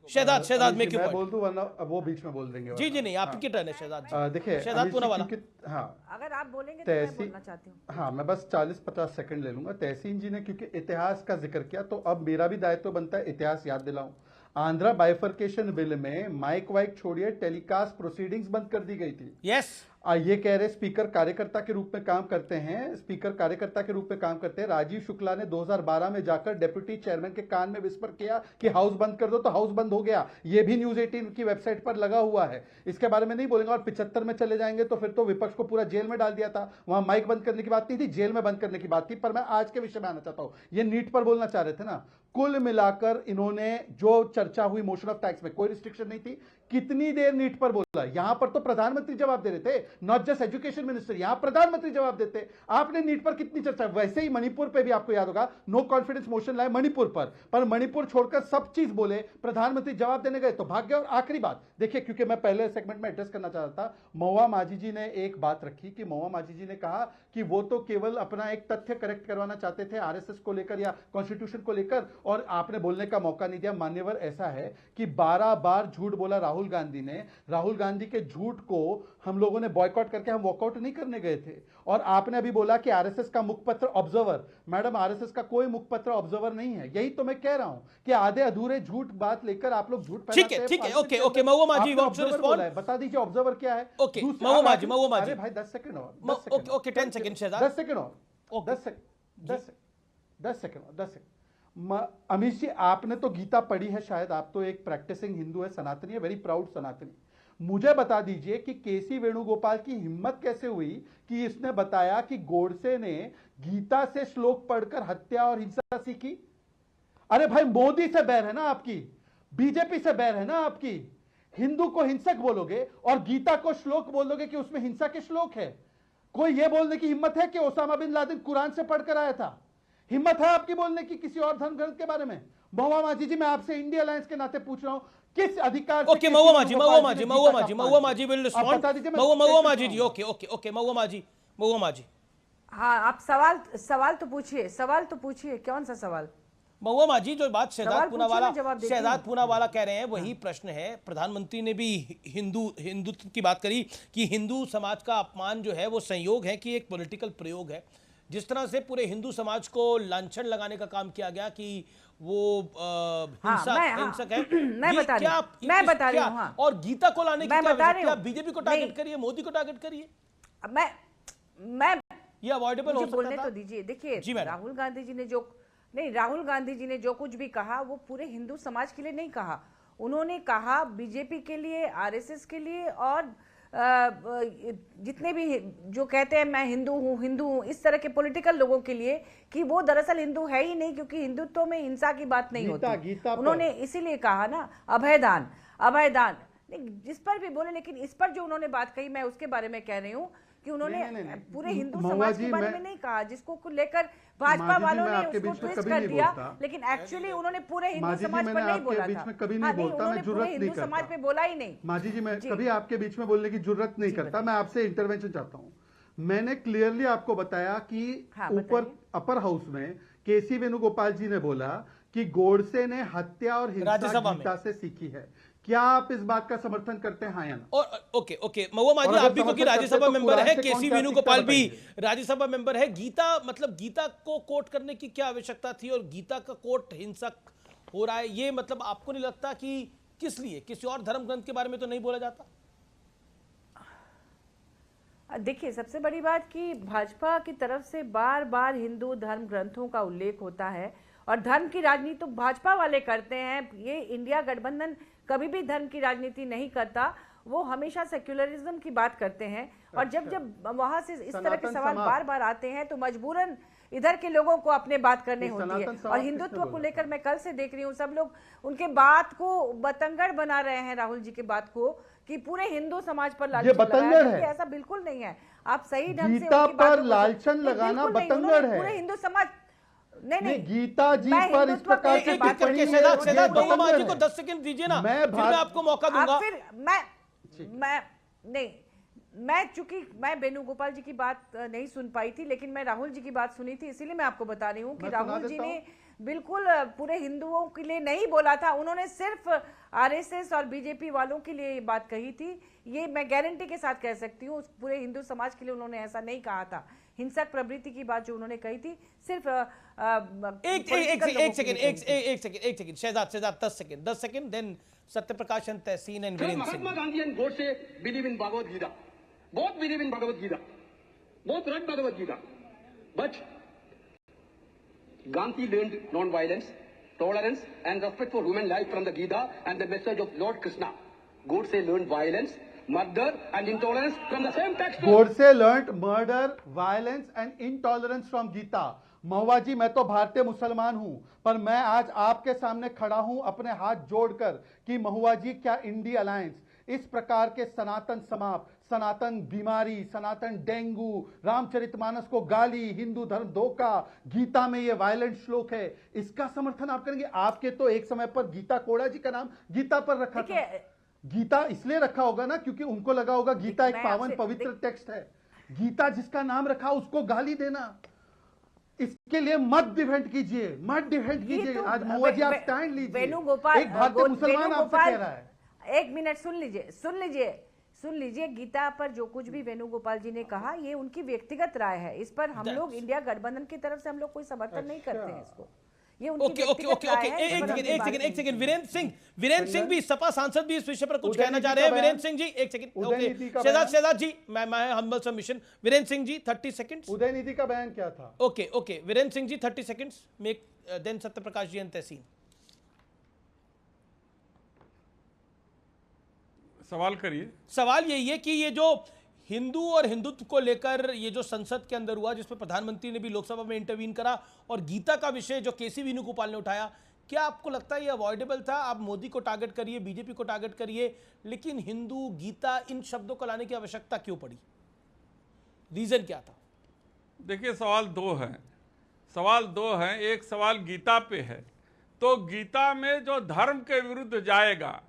Shahzad make you main point. बोल दूं वरना अब वो बीच में बोल देंगे। जी नहीं, आपकी टर्न है शहजाद जी। देखिए शहजाद पूनावाला। हाँ, अगर आप बोलेंगे तो मैं बोलना चाहती हूँ। हाँ, मैं बस 40-50 सेकंड ले लूंगा। तहसीन जी ने क्योंकि इतिहास का जिक्र किया, तो अब मेरा भी दायित्व बनता है इतिहास याद दिलाऊं। आंध्रा बाइफर्केशन बिल में माइक वाइक छोड़िए, टेलीकास्ट प्रोसीडिंग्स बंद कर दी गई थी। यस, ये कह रहे स्पीकर कार्यकर्ता के रूप में काम करते हैं, स्पीकर कार्यकर्ता के रूप में काम करते हैं। राजीव शुक्ला ने 2012 में जाकर डेप्यूटी चेयरमैन के कान में विस्पर किया कि हाउस बंद कर दो, तो हाउस बंद हो गया। ये भी न्यूज 18 की वेबसाइट पर लगा हुआ है, इसके बारे में नहीं बोलेंगे। और 75 में चले जाएंगे तो फिर तो विपक्ष को पूरा जेल में डाल दिया था। वहां माइक बंद करने की बात नहीं थी, जेल में बंद करने की बात थी। पर मैं आज के विषय में आना चाहता हूं, ये नीट पर बोलना चाह रहे थे ना। कुल मिलाकर इन्होंने जो चर्चा हुई मोशन ऑफ टैक्स में, कोई रिस्ट्रिक्शन नहीं थी। कितनी देर नीट पर बोला? यहां पर तो प्रधानमंत्री जवाब दे रहे थे, नॉट जस्ट एजुकेशन मिनिस्टर, यहां प्रधानमंत्री जवाब देते। आपने नीट पर कितनी चर्चा? वैसे ही मणिपुर पे भी आपको याद होगा, नो कॉन्फिडेंस मोशन लाए मणिपुर पर मणिपुर छोड़कर सब चीज बोले, प्रधानमंत्री जवाब देने गए तो भाग गए। और आखिरी बात देखिए, क्योंकि मैं पहले सेगमेंट में एड्रेस करना चाहता था, महुआ माझी जी ने एक बात रखी कि महुआ माझी जी ने कहा कि वो तो केवल अपना एक तथ्य करेक्ट करवाना चाहते थे आरएसएस को लेकर या कॉन्स्टिट्यूशन को लेकर, और आपने बोलने का मौका नहीं दिया। मान्यवर, ऐसा है कि 12 बार झूठ बोला राहुल गांधी ने। राहुल गांधी के झूठ को हम लोगों ने बॉयकॉट करके हम वॉकआउट नहीं करने गए थे। और आपने अभी बोला कि आरएसएस का मुखपत्र ऑब्जर्वर, मैडम आरएसएस का कोई मुखपत्र ऑब्जर्वर नहीं है। यही तो मैं कह रहा हूं कि आधे अधूरे झूठ बात लेकर आप लोग झूठ फैलाते हैं। ठीक है, ओके महुआ माझी, बता दीजिए ऑब्जर्वर क्या है। ओके महुआ माझी, अरे भाई 10 सेकंड और, ओके 10 सेकंड शहजाद, 10 सेकंड और, 10 सेकंड। अमित जी, आपने तो गीता पढ़ी है शायद, आप तो एक प्रैक्टिसिंग हिंदू है, सनातनी है, वेरी प्राउड सनातनी। मुझे बता दीजिए कि केसी वेणुगोपाल की हिम्मत कैसे हुई कि इसने बताया कि गोडसे ने गीता से श्लोक पढ़कर हत्या और हिंसा सीखी। अरे भाई, मोदी से बैर है ना आपकी, बीजेपी से बैर है ना आपकी। हिंदू को हिंसक बोलोगे और गीता को श्लोक बोलोगे कि उसमें हिंसा के श्लोक है। कोई यह बोलने की हिम्मत है कि ओसामा बिन लादेन कुरान से पढ़कर आया था? हिम्मत है आपकी बोलने की किसी और धर्म ग्रंथ के बारे में? महुआ माझी जी, मैं आपसे इंडिया अलायंस के नाते पूछ रहा हूं, किस अधिकार से? ओके महुआ माझी विल रिस्पॉन्ड। महुआ माझी जी, ओके महुआ माझी। हाँ, आप सवाल तो पूछिए, कौन सा सवाल? महुआ माझी जो बात सवाल शहजाद पूछिए, मैं जवाब देती शहजाद हूँ। पूनावाला कह रहे हैं वही प्रश्न है। प्रधानमंत्री ने भी हिंदुत्व की बात करी कि हिंदू समाज का अपमान जो है वो संयोग है कि एक पॉलिटिकल प्रयोग है। जिस तरह से पूरे हिंदू समाज को लांछन लगाने का काम किया गया कि वो हिंसक है। मैं ये बता रही क्या- हूँ, मैं बता रही क्या- हूँ, हाँ। और गीता को लाने की मैं क्या बता रही आवश्यकता है? हूँ। बीजेपी को टारगेट नहीं। करिए, मोदी को टारगेट करिए, मैं ये अवॉइडेबल हो मुझे सकता बोलने था। तो दीजिए। देखिए, जी मैडम। राहुल गांधी जी ने जो कुछ भी कहा वो पूरे हिंदू समाज के लिए नहीं कहा। उन्होंने कहा बीजेपी के लिए, आरएसएस के लिए और जितने भी जो कहते हैं मैं हिंदू हूँ, इस तरह के पॉलिटिकल लोगों के लिए, कि वो दरअसल हिंदू है ही नहीं, क्योंकि हिंदुत्व में हिंसा की बात नहीं होती। गीता पर। उन्होंने इसीलिए कहा ना अभयदान नहीं, जिस पर भी बोले, लेकिन इस पर जो उन्होंने बात कही मैं उसके बारे में कह रही हूँ कि उन्होंने नहीं। पूरे हिंदू महुआ समाज जी, के बारे मैं- में नहीं कहा, जिसको को लेकर भाजपा माजी जी, वालों मैं ने आपके उसको बीच में ट्विस्ट कभी कर नहीं दिया, बोलता। लेकिन एक्चुअली उन्होंने पूरे हिंदू माजी जी, समाज पर मैंने नहीं आपके बोला बीच था। में कभी नहीं हाँ, बोलता, मैं उन्होंने जुर्रत पूरे नहीं हिंदू करता। समाज पे बोला ही नहीं। माजी जी, मैं जी। कभी आपके बीच में बोलने की जरूरत नहीं करता। मैं आपसे इंटरवेंशन चाहता हूँ। मैंने क्लियरली आपको बताया कि हाँ, ऊपर बताइए। अपर हाउस में केसी वेणुगोपाल जी ने बोला कि गोडसे ने हत्या और हिंसा राज्यसभा में। गीता से सीखी है। क्या आप इस बात का समर्थन करते हैं, हाँ या ना? और ओके महुआ माझी, और अगर आप भी क्योंकि समर्थन राज्यसभा करते तो मेंबर कुरान है, से कौन केसी क्या वेणुगोपाल सीखता भी बताइए। राज्यसभा मेंबर है। गीता को कोट करने की क्या आवश्यकता थी, और गीता का कोट हिंसक हो रहा है, ये मतलब आपको नहीं लगता कि किस लिए? किसी और धर्म ग्रंथ के बारे में तो नहीं बोला जाता? देखिए, सबसे बड़ी बात कि भाजपा की तरफ से बार बार हिंदू धर्म ग्रंथों का उल्लेख होता है, और धर्म की राजनीति तो भाजपा वाले करते हैं। ये इंडिया गठबंधन कभी भी धर्म की राजनीति नहीं करता, वो हमेशा सेक्युलरिज्म की बात करते हैं। और जब वहां से इस तरह के सनातन सवाल समाज। बार बार आते हैं तो मजबूरन इधर के लोगों को अपने बात करने ये होती सनातन है। समाज और किसने हिंदुत्व को बोला? लेकर मैं कल से देख रही हूँ, सब लोग उनके बात को बतंगड़ बना रहे हैं, राहुल जी के बात को, कि पूरे हिंदू समाज पर लालच बतंगड़ है। ऐसा बिल्कुल नहीं है। आप सही ढंग से गीता उनकी पर बातों को लालछन नहीं, लगाना बिल्कुल नहीं। बतंगड़ उन्होंने है। पूरे हिंदू समाज नहीं, गीता जी मैं पर इस हिंदुत्व प्रकार के से एक बात एक करके टिप्पणी शहजाद ये महुआ माझी बतंगड़ को है। 10 सेकंड दीजिए ना, मैं फिर मैं आपको मौका दूंगा। आप फिर मैं चूंकि मैं वेणुगोपाल जी की बात नहीं सुन पाई थी, लेकिन मैं राहुल जी की बात सुनी थी, इसीलिए मैं आपको बता रही हूँ कि मैं सुना राहुल जी देता ने बिल्कुल पूरे हिंदुओं के लिए नहीं बोला था। उन्होंने सिर्फ आरएसएस और बीजेपी वालों के लिए ये बात कही थी। ये मैं गारंटी के साथ कह सकती हूँ, पूरे हिंदू समाज के लिए उन्होंने ऐसा नहीं कहा था। हिंसक प्रवृत्ति की बात जो उन्होंने कही थी सिर्फ एक second Shehzad 10 second then Satyaprakashan Tehseen and Virendra Mahatma Singh. Gandhi and Godse believe in Bhagavad Gita. Both believe in Bhagavad Gita. Both read Bhagavad Gita. But Gandhi learned non-violence, tolerance and respect for human life from the Gita and the message of Lord Krishna. Godse learned violence, murder and intolerance from the same text. Godse learned murder, violence and intolerance from Gita. Mahua ji, मैं तो भारतीय मुसलमान हूं, पर मैं आज आपके सामने खड़ा हूं अपने हाथ जोड़कर कि महुआ जी, क्या इंडी अलायंस इस प्रकार के सनातन समाप, सनातन बीमारी, सनातन डेंगू, रामचरितमानस को गाली, हिंदू धर्म धोखा, गीता में ये वायलेंट श्लोक है, इसका समर्थन आप करेंगे? आपके तो एक समय पर गीता कोड़ा जी का नाम गीता पर रखा था। गीता इसलिए रखा होगा ना क्योंकि उनको लगा होगा गीता एक पावन पवित्र टेक्स्ट है। गीता जिसका नाम रखा उसको गाली देना, इसके लिए मत डिफेंड कीजिए, मत डिफेंड कीजिए। आज महुआ जी आप स्टैंड लीजिए। वेणुगोपाल, एक भारतीय मुसलमान आपसे कह रहा है। एक मिनट सुन लीजिए। गीता पर जो कुछ भी वेणुगोपाल जी ने कहा, ये उनकी व्यक्तिगत राय है। इस पर हम लोग इंडिया गठबंधन की तरफ से हम लोग कोई समर्थन नहीं करते हैं इसको। ये उनकी व्यक्तिगत राय है। एक सेकंड वीरेंद्र सिंह भी सपा सांसद भी इस विषय पर कुछ कहना चाह रहे हैं। वीरेंद्र सिंह जी एक सेकंड। ओके शहजाद जी, मैं humble submission. Virendra Singh ji 30 seconds. Udhayanidhi का बयान क्या था? Okay Virendra Singh ji 30 seconds. Make then Satyaprakash ji and Tehseen. सवाल करिए। सवाल यही है कि ये जो हिंदू और हिंदुत्व को लेकर ये जो संसद के अंदर हुआ, जिसमें प्रधानमंत्री ने भी लोकसभा में इंटरवीन करा, और गीता का विषय जो केसी वेणुगोपाल ने उठाया, क्या आपको लगता है ये अवॉइडेबल था? आप मोदी को टारगेट करिए, बीजेपी को टारगेट करिए, लेकिन हिंदू, गीता, इन शब्दों को लाने की आवश्यकता क्यों पड़ी? रीजन क्या था? देखिए, सवाल दो हैं। एक सवाल गीता पे है, तो गीता में जो धर्म के विरुद्ध जाएगा,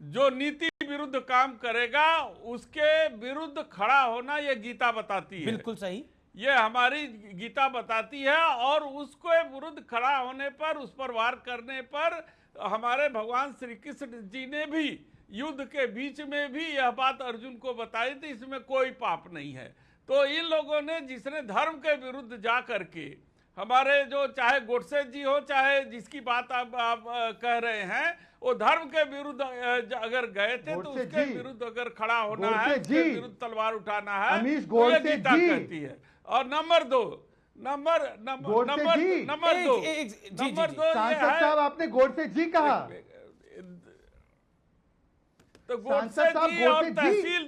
जो नीति विरुद्ध काम करेगा, उसके विरुद्ध खड़ा होना ये गीता बताती है। बिल्कुल सही। ये हमारी गीता बताती है, और उसके विरुद्ध खड़ा होने पर, उस पर वार करने पर हमारे भगवान श्री कृष्ण जी ने भी युद्ध के बीच में भी यह बात अर्जुन को बताई थी, इसमें कोई पाप नहीं है। तो इन लोगों ने, जिसने धर्म के विरुद्ध जा करके, हमारे जो चाहे गोडसे जी हो, चाहे जिसकी बात आप कह रहे हैं, वो धर्म के विरुद्ध अगर गए थे तो उसके विरुद्ध अगर खड़ा होना है, उसके विरुद्ध तलवार उठाना है, तो ये गीता कहती है। और नंबर दो, सांसद साहब आपने गोडसे जी कहा, तो गोडसे जी और तहसील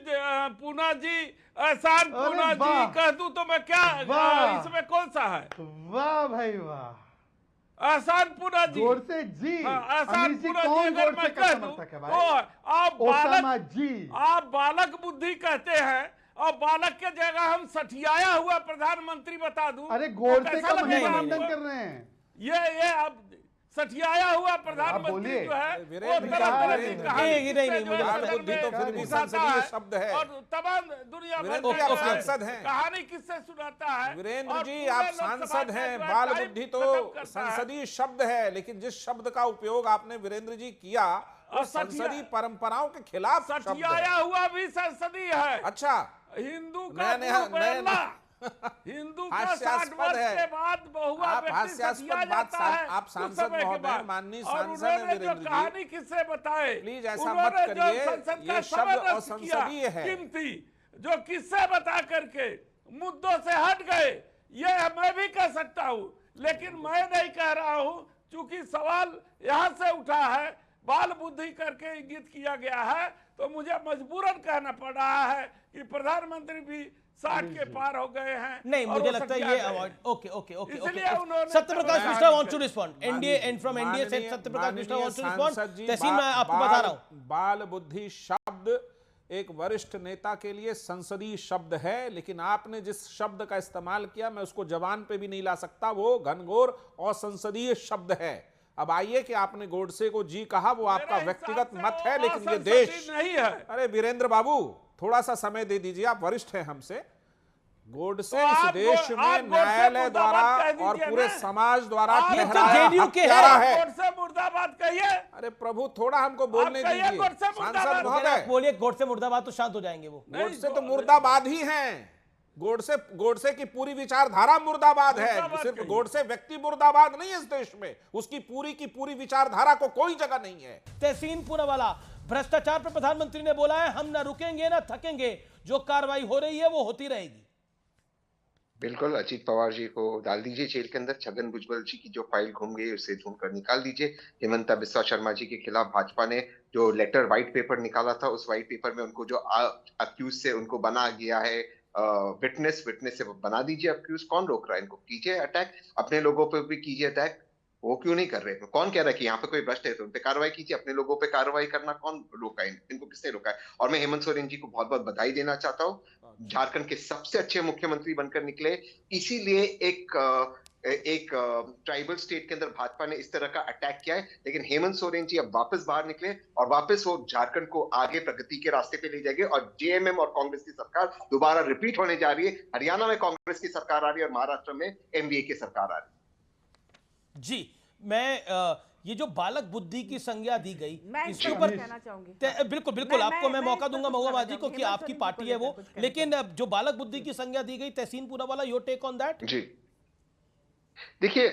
पूना जी, एहसान पूना जी कह दूं तो मैं क्या, इसमें कौन सा है? वाह भाई वाह, एहसान पूना जी, गोडसे जी, एहसान पूना जी अगर मैं कह दूं तो आप बालक बुद्धि कहते हैं, और बालक के जगह हम सठियाया हुआ प्रधानमंत्री बता दूं। अरे गोडसे का मनोरंजन कर रहे हैं, ये अब सठियाया हुआ प्रधानमंत्री जो है वो तरह की कहानी तो फिर भी संसदीय शब्द है, और तमाम दुनिया भर के सांसद हैं, कहानी किससे सुनाता है? वीरेंद्र जी आप सांसद हैं, बाल बुद्धि तो संसदीय शब्द है, लेकिन जिस शब्द का उपयोग आपने वीरेंद्र जी किया वो संसदीय परंपराओं के खिलाफ शब्द है। सठियाया हुआ भी संसदीय है। अच्छा, हिंदू का हिंदू का 60 वर्ष के बाद बहुआ व्यक्ति सठिया जाता है। आप सांसद महोदय, माननीय सांसद हैं वीरेंद्र जी, कहानी किससे बताए? प्लीज ऐसा मत करिए, ये शब्द असंसदीय है। कीमती जो किससे बता करके मुद्दों से हट गए, ये मैं भी कह सकता हूँ, लेकिन मैं नहीं कह रहा हूँ, चूंकि सवाल यहाँ से उठा है, बाल बुद्धि करके इंगित किया गया है, तो मुझे मजबूरन कहना पड़ रहा है कि प्रधानमंत्री भी 60 के पार हो गए हैं। नहीं, मुझे लगता है ये अवॉइड। ओके इसलिए उन्होंने Satyaprakash Mishra wants to respond. NDA and from NDA से Satyaprakash Mishra wants to respond. Tehseen, मैं आपको बता रहा हूं, बाल बुद्धि शब्द एक वरिष्ठ नेता के लिए संसदीय शब्द है, लेकिन आपने जिस शब्द का इस्तेमाल किया मैं उसको जबान पे भी नहीं ला सकता, वो घनघोर और संसदीय शब्द है। अब आइए कि आपने गोडसे को जी कहा, वो आपका व्यक्तिगत मत है, लेकिन ये देश नहीं है। अरे वीरेंद्र बाबू, थोड़ा सा समय दे दीजिए, आप वरिष्ठ हैं हमसे। गोडसे इस देश में न्यायालय द्वारा और पूरे समाज द्वारा ठहराया हत्यारा है। गोडसे मुर्दाबाद कहिए। अरे प्रभु, थोड़ा हमको बोलने दीजिए। सांसद महोदय बोलिए गोडसे मुर्दाबाद, तो शांत हो जाएंगे वो। गोडसे तो मुर्दाबाद ही हैं। गोडसे की पूरी विचारधारा मुर्दाबाद है। सिर्फ गोडसे व्यक्ति मुर्दाबाद नहीं है इस देश में, उसकी पूरी विचारधारा को कोई जगह नहीं है। तहसीन पूनावाला, भ्रष्टाचार पर प्रधानमंत्री ने बोला है हम ना रुकेंगे ना थकेंगे, जो कार्रवाई हो रही है वो होती रहेगी। बिल्कुल, अजीत पवार जी को डाल दीजिए जेल के अंदर, छगन भुजबल जी की जो फाइल घूम गई उसे ढूंढ कर निकाल दीजिए। हेमंता बिस्वा शर्मा जी के खिलाफ भाजपा ने जो लेटर व्हाइट पेपर निकाला था, उस व्हाइट पेपर में उनको जो अक्यूज से उनको बना गया है विटनेस से बना दीजिए अक्यूज। कौन रोक रहा है इनको? कीजिए अटैक, अपने लोगों पे भी कीजिए अटैक। वो क्यों नहीं कर रहे? कौन कह रहा है कि यहाँ पे कोई भ्रष्ट है तो उन पे कार्रवाई कीजिए। अपने लोगों पे कार्रवाई करना कौन रोका है? इनको किसने रोका है? और मैं हेमंत सोरेन जी को बहुत बहुत बधाई देना चाहता हूँ, झारखंड के सबसे अच्छे मुख्यमंत्री बनकर निकले। इसीलिए एक ट्राइबल स्टेट के अंदर भाजपा ने इस तरह का अटैक किया है, लेकिन हेमंत सोरेन जी अब वापस बाहर निकले और वापस वो झारखंड को आगे प्रगति के रास्ते पे ले जाएंगे। और जेएमएम और कांग्रेस की सरकार दोबारा रिपीट होने जा रही है। हरियाणा में कांग्रेस की सरकार आ रही है और महाराष्ट्र में एनडीए की सरकार आ रही है। जी, मैं ये जो बालक बुद्धि की संज्ञा दी गई, इसके ऊपर कहना चाहूंगी। बिल्कुल आपको मैं मौका दूंगा महुआ बाजी को कि आपकी पार्टी है वो, लेकिन जो बालक बुद्धि की संज्ञा दी गई, Tehseen Poonawalla, your take on that. जी देखिए,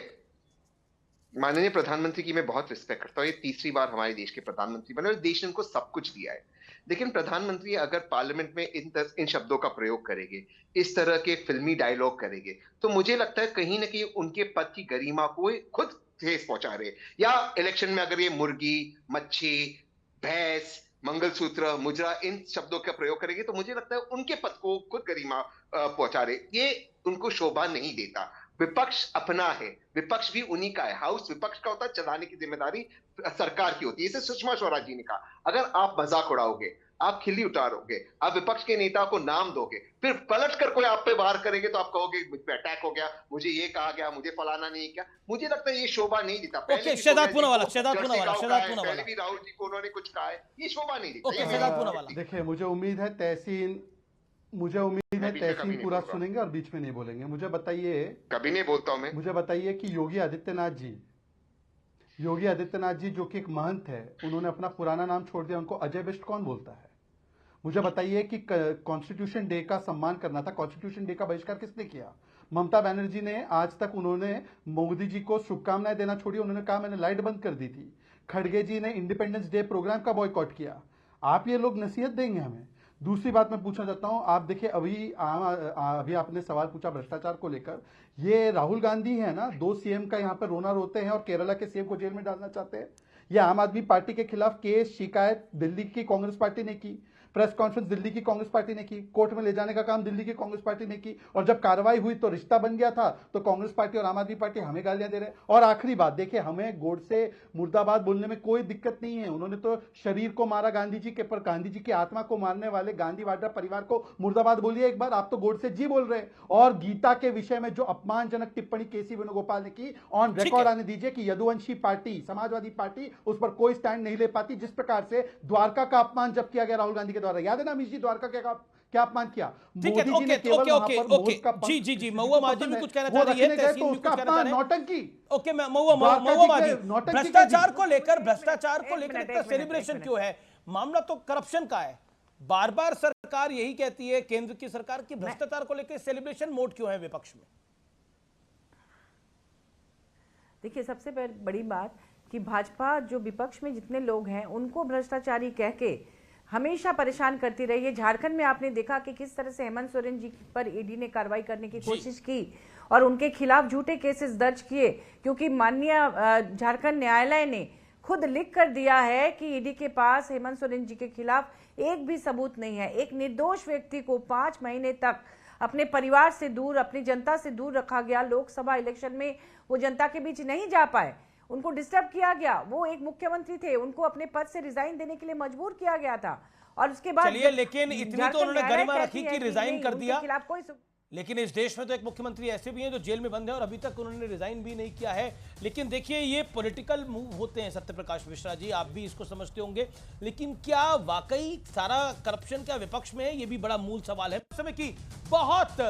माननीय प्रधानमंत्री की मैं बहुत रिस्पेक्ट करता हूँ। ये तीसरी बार हमारे देश के प्रधानमंत्री बने और देश ने उनको सब कुछ दिया है, लेकिन प्रधानमंत्री अगर पार्लियामेंट में इन शब्दों का प्रयोग करेंगे, इस तरह के फिल्मी डायलॉग करेंगे, तो मुझे लगता है कहीं ना कहीं उनके पद की गरिमा को खुद ठेस पहुंचा रहे। या इलेक्शन में अगर ये मुर्गी, मच्छी, भैंस, मंगलसूत्र, मुजरा इन शब्दों का प्रयोग करेंगे, तो मुझे लगता है उनके पद को खुद गरिमा पहुंचा रहे। ये उनको शोभा नहीं देता। विपक्ष अपना है, विपक्ष भी उन्हीं का है। हाउस विपक्ष का होता है, चलाने की जिम्मेदारी सरकार की होती है। इसे सुषमा स्वराज जी ने कहा, अगर आप मजाक उड़ाओगे, आप खिल्ली उतारोगे, आप विपक्ष के नेता को नाम दोगे, फिर पलट कर कोई आप पे वार करेंगे तो आप कहोगे मुझ पे अटैक हो गया, मुझे ये कहा गया, मुझे फलाना नहीं किया। मुझे लगता है ये शोभा नहीं देता। ओके, शहजाद पूनावाला, पहले भी राहुल जी को उन्होंने कुछ कहा है, ये शोभा नहीं देता। देखिए, मुझे उम्मीद है तहसीन मुझे उम्मीद है बीच में कभी तहसीन नहीं पूरा बोलूंगा। सुनेंगे और बीच में नहीं बोलेंगे। मुझे बताइए, कभी नहीं बोलता हूं मैं। मुझे बताइए कि योगी आदित्यनाथ जी जो कि एक महंत है, उन्होंने अपना पुराना नाम छोड़ दिया, उनको अजय बिष्ट कौन बोलता है? मुझे बताइए कि कॉन्स्टिट्यूशन डे का सम्मान करना था, कॉन्स्टिट्यूशन डे का बहिष्कार किसने किया? ममता बनर्जी ने। आज तक उन्होंने मोदी जी को शुभकामनाएं देना छोड़ी, उन्होंने कहा मैंने लाइट बंद कर दी थी। खड़गे जी ने इंडिपेंडेंस डे प्रोग्राम का बॉयकॉट किया। आप ये लोग नसीहत देंगे हमें? दूसरी बात मैं पूछना चाहता हूं, आप देखिए अभी आपने सवाल पूछा भ्रष्टाचार को लेकर। ये राहुल गांधी है ना, 2 सीएम का यहाँ पर रोना रोते हैं और केरला के सीएम को जेल में डालना चाहते हैं। ये आम आदमी पार्टी के खिलाफ केस शिकायत दिल्ली की कांग्रेस पार्टी ने की, प्रेस कॉन्फ्रेंस दिल्ली की कांग्रेस पार्टी ने की, कोर्ट में ले जाने का काम दिल्ली की कांग्रेस पार्टी ने की, और जब कार्रवाई हुई तो रिश्ता बन गया था, तो कांग्रेस पार्टी और आम आदमी पार्टी हमें गालियां दे रहे हैं। और आखिरी बात देखिए, हमें गोडसे मुर्दाबाद बोलने में कोई दिक्कत नहीं है। उन्होंने तो शरीर को मारा गांधी जी के, पर गांधी जी की आत्मा को मारने वाले गांधी वाड्रा परिवार को मुर्दाबाद बोलिए एक बार। आप तो गोडसे जी बोल रहे हैं। और गीता के विषय में जो अपमानजनक टिप्पणी केसी वेणुगोपाल ने की, ऑन रिकॉर्ड आने दीजिए कि यदुवंशी पार्टी, समाजवादी पार्टी उस पर कोई स्टैंड नहीं ले पाती। जिस प्रकार से द्वारका का अपमान जब किया गया राहुल गांधी के द्वारा, याद है ना अमीश जी, द्वारका क्या अपमान किया ठीक है, मोदी जी ने केवल वहां पर मोदी का जी महुआ माजी भी कुछ कहना चाह रही है, तहसीन भी कुछ कहना चाह रहे हैं। नौटंकी। ओके, मैं महुआ माजी, भ्रष्टाचार को लेकर इतना सेलिब्रेशन क्यों है? मामला तो करप्शन का है। बार बार सरकार यही कहती है, केंद्र की सरकार, की भ्रष्टाचार को लेकर सेलिब्रेशन मोड क्यों है विपक्ष में? देखिए, सबसे बड़ी बात कि भाजपा जो विपक्ष में जितने लोग हैं उनको भ्रष्टाचारी कह के हमेशा परेशान करती रही है। झारखंड में आपने देखा कि किस तरह से हेमंत सोरेन जी पर ईडी ने कार्रवाई करने की कोशिश की और उनके खिलाफ झूठे केसेस दर्ज किए, क्योंकि माननीय झारखंड न्यायालय ने खुद लिख कर दिया है कि ईडी के पास हेमंत सोरेन जी के खिलाफ एक भी सबूत नहीं है। एक निर्दोष व्यक्ति को 5 महीने तक अपने परिवार से दूर, अपनी जनता से दूर रखा गया। लोकसभा इलेक्शन में वो जनता के बीच नहीं जा पाए, उनको डिस्टर्ब किया गया। वो एक मुख्यमंत्री थे, उनको अपने पद से रिजाइन देने के लिए मजबूर किया गया था। और उसके बाद चलिए, लेकिन इतनी तो उन्होंने गरिमा रखी कि रिजाइन कर दिया। लेकिन इस देश में तो एक मुख्यमंत्री ऐसे भी हैं जो जेल में बंद है और अभी तक उन्होंने रिजाइन भी नहीं किया है। लेकिन देखिए, ये पॉलिटिकल मूव होते हैं सत्यप्रकाश मिश्रा जी, आप भी इसको समझते होंगे। लेकिन क्या वाकई सारा करप्शन का विपक्ष में है? ये भी बड़ा मूल सवाल है। समय की बहुत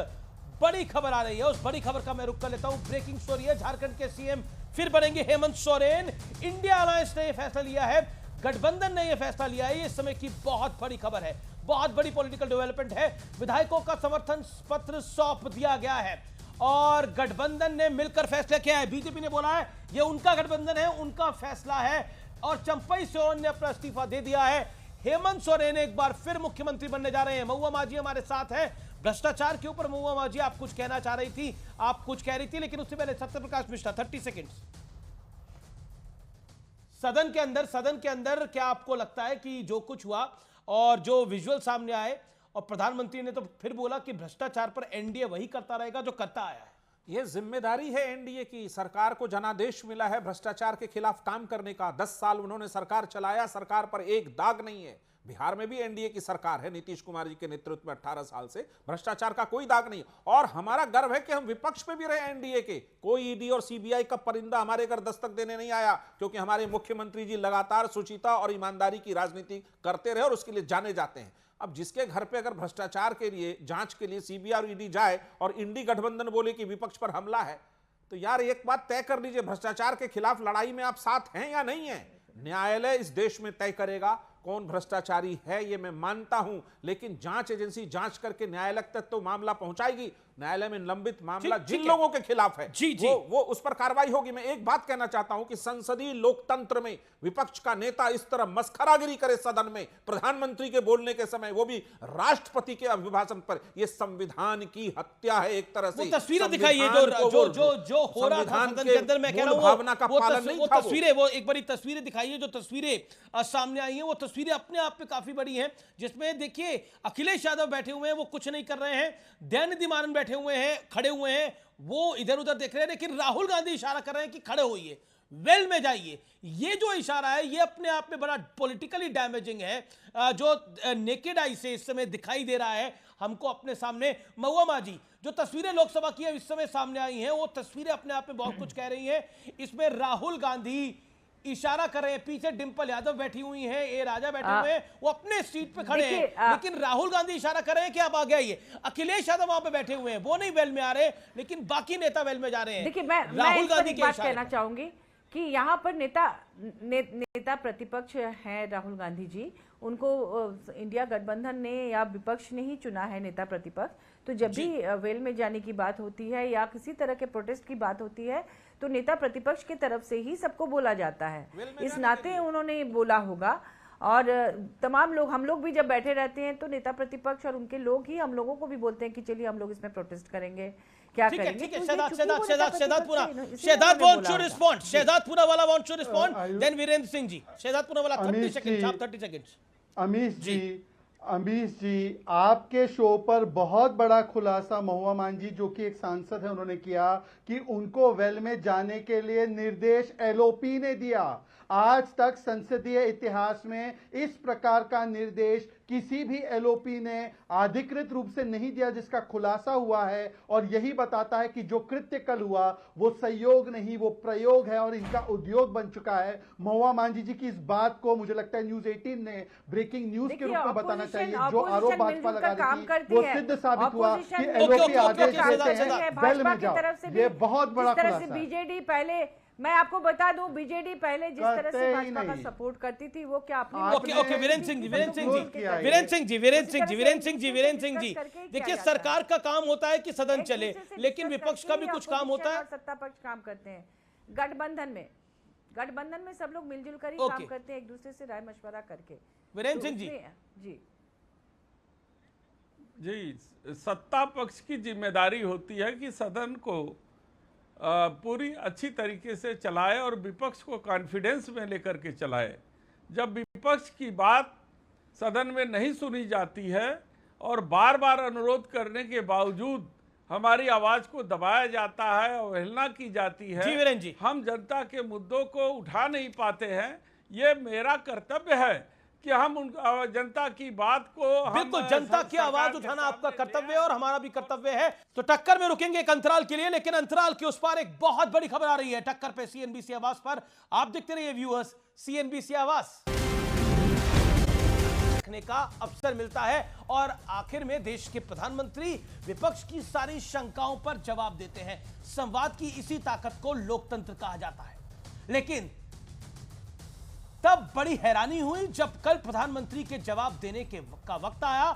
बड़ी खबर आ रही है, उस बड़ी खबर का मैं रुख कर लेता हूं। ब्रेकिंग स्टोरी है, झारखंड के सीएम फिर बनेंगे हेमंत सोरेन। इंडिया अलायंस ने यह फैसला लिया है, गठबंधन ने यह फैसला लिया है। ये समय की बहुत बड़ी खबर है, बहुत बड़ी पॉलिटिकल डेवलपमेंट है। विधायकों का समर्थन पत्र सौंप दिया गया है और गठबंधन ने मिलकर फैसला किया है। बीजेपी ने बोला है ये उनका गठबंधन है, उनका फैसला है, और चंपई सोरेन ने अपना इस्तीफा दे दिया है। हेमंत सोरेन एक बार फिर मुख्यमंत्री बनने जा रहे हैं। महुआ माजी हमारे साथ है। भ्रष्टाचार के ऊपर महुआ माजी, आप कुछ कहना चाह रही थी, आप कुछ कह रही थी, लेकिन उससे पहले सत्यप्रकाश मिश्रा 30 सेकेंड। सदन के अंदर क्या आपको लगता है कि जो कुछ हुआ और जो विजुअल सामने आए, और प्रधानमंत्री ने तो फिर बोला कि भ्रष्टाचार पर एनडीए वही करता रहेगा जो करता आया है? यह जिम्मेदारी है एनडीए की। सरकार को जनादेश मिला है भ्रष्टाचार के खिलाफ काम करने का। 10 साल उन्होंने सरकार चलाया, सरकार पर एक दाग नहीं है। बिहार में भी एनडीए की सरकार है, नीतीश कुमार जी के नेतृत्व में 18 साल से भ्रष्टाचार का कोई दाग नहीं। और हमारा गर्व है कि हम विपक्ष में भी रहे एनडीए के। कोई ईडी और सीबीआई का परिंदा हमारे घर दस्तक देने नहीं आया, क्योंकि हमारे मुख्यमंत्री जी लगातार शुचिता और ईमानदारी की राजनीति करते रहे और उसके लिए जाने जाते हैं। अब जिसके घर पे अगर भ्रष्टाचार के लिए जांच के लिए सीबीआई और ईडी जाए और इंडी गठबंधन बोले कि विपक्ष पर हमला है, तो यार एक बात तय कर लीजिए, भ्रष्टाचार के खिलाफ लड़ाई में आप साथ हैं या नहीं है? न्यायालय इस देश में तय करेगा कौन भ्रष्टाचारी है, ये मैं मानता हूं, लेकिन जांच एजेंसी जांच करके न्यायालय तक तो मामला पहुंचाएगी। न्यायालय में लंबित मामला जिन लोगों के खिलाफ है वो उस पर कार्रवाई होगी। मैं एक बात कहना चाहता हूं कि संसदीय लोकतंत्र में विपक्ष का नेता इस तरह मस्खरागिरी करे सदन में प्रधानमंत्री के बोलने के समय, वो भी राष्ट्रपति के अभिभाषण पर, यह संविधान की हत्या है एक तरह से। तस्वीरें दिखाइए जो हो रहा था सदन के अंदर, मैं कह रहा हूं भावना का पालन नहीं था। तस्वीरें, वो एक बड़ी तस्वीरें दिखाइए, जो तस्वीरें सामने आई हैं वो तस्वीरें अपने आप में काफी बड़ी हैं, जिसमें देखिए अखिलेश यादव बैठे हुए हैं, वो कुछ नहीं कर रहे हैं। दयानिधि मारन बैठे हुए हैं, खड़े हुए हैं, वो इधर उधर देख रहे हैं, लेकिन राहुल गांधी इशारा कर रहे हैं कि खड़े होइए, वेल में जाइए। ये जो इशारा है ये अपने आप में बड़ा पॉलिटिकली डैमेजिंग है, जो नेकेड आई से इस समय दिखाई दे रहा है हमको अपने सामने। महुआ माजी, जो तस्वीरें लोकसभा की इस समय सामने आई हैं, वो तस्वीरें अपने आप में बहुत कुछ कह रही हैं। इसमें राहुल गांधी इशारा कर रहे हैं, पीछे डिंपल यादव बैठी हुई हैं, ए राजा बैठे हुए हैं, वो अपने सीट पे खड़े हैं, लेकिन राहुल गांधी इशारा कर रहे हैं कि आप आगे आइए। अखिलेश यादव वहां पे बैठे हुए हैं, वो नहीं वेल में आ रहे, लेकिन बाकी नेता वेल में जा रहे हैं। देखिए मैं राहुल गांधी की बात कहना चाहूंगी कि यहाँ पर नेता प्रतिपक्ष हैं राहुल गांधी जी, उनको इंडिया गठबंधन ने या विपक्ष ने ही चुना है नेता प्रतिपक्ष। तो जब भी वेल में जाने की बात होती है या किसी तरह के प्रोटेस्ट की बात होती है तो नेता प्रतिपक्ष की तरफ से ही सबको बोला जाता है, इस नाते उन्होंने बोला होगा। और तमाम लोग, हम लोग भी जब बैठे रहते हैं तो नेता प्रतिपक्ष और उनके लोग ही हम लोगों को भी बोलते हैं कि चलिए हम लोग इसमें प्रोटेस्ट करेंगे, क्या करेंगे। ठीक है, Shehzad Poonawalla want to respond, then Virendra Singh ji. Shehzad Poonawalla 30 second, आप 30 सेकंड। अमीश जी, आपके शो पर बहुत बड़ा खुलासा महुआ मांझी जो कि एक सांसद है उन्होंने किया कि उनको वेल में जाने के लिए निर्देश एलओपी ने दिया। आज तक संसदीय इतिहास में इस प्रकार का निर्देश किसी भी एलओपी ने अधिकृत रूप से नहीं दिया, जिसका खुलासा हुआ है। और यही बताता है कि जो कृत्य कल हुआ वो संयोग नहीं, वो प्रयोग है और इनका उद्योग बन चुका है। महुआ मांझी जी की इस बात को मुझे लगता है न्यूज 18 ने ब्रेकिंग न्यूज के रूप में बताना चाहिए। जो आरोप भाजपा लगा रही थी वो सिद्ध साबित हुआ कि एलओपी आदेश देते हैं वेल में जाओ। ये बहुत बड़ा खुलासा है। बीजेडी पहले, मैं आपको बता दूं, बीजेडी पहले जिस तरह से भाजपा का सपोर्ट करती थी वो क्या ओके वीरेंद्र सिंह जी, देखिए सरकार का काम होता है कि सदन चले, लेकिन विपक्ष का भी कुछ काम होता है। सत्ता पक्ष काम करते हैं गठबंधन में सब लोग मिलजुल कर ही काम करते हैं, एक दूसरे से राय मशवरा करके। वीरेंद्र सिंह जी, सत्ता पक्ष की जिम्मेदारी होती है कि सदन को पूरी अच्छी तरीके से चलाए और विपक्ष को कॉन्फिडेंस में लेकर के चलाए। जब विपक्ष की बात सदन में नहीं सुनी जाती है और बार बार अनुरोध करने के बावजूद हमारी आवाज को दबाया जाता है, अवहेलना की जाती है, जी। हम जनता के मुद्दों को उठा नहीं पाते हैं। ये मेरा कर्तव्य है कि हम उन जनता की बात को, बिल्कुल जनता की आवाज उठाना आपका कर्तव्य है और हमारा भी कर्तव्य है। तो टक्कर में रुकेंगे एक अंतराल के लिए, लेकिन अंतराल के उस पार एक बहुत बड़ी खबर आ रही है टक्कर पे, सीएनबीसी आवाज पर। आप देखते रहिए व्यूअर्स, सीएनबीसी आवाज देखने का अवसर मिलता है और आखिर में देश के प्रधानमंत्री विपक्ष की सारी शंकाओं पर जवाब देते हैं। संवाद की इसी ताकत को लोकतंत्र कहा जाता है। लेकिन तब बड़ी हैरानी हुई जब कल प्रधानमंत्री के जवाब देने का वक्त आया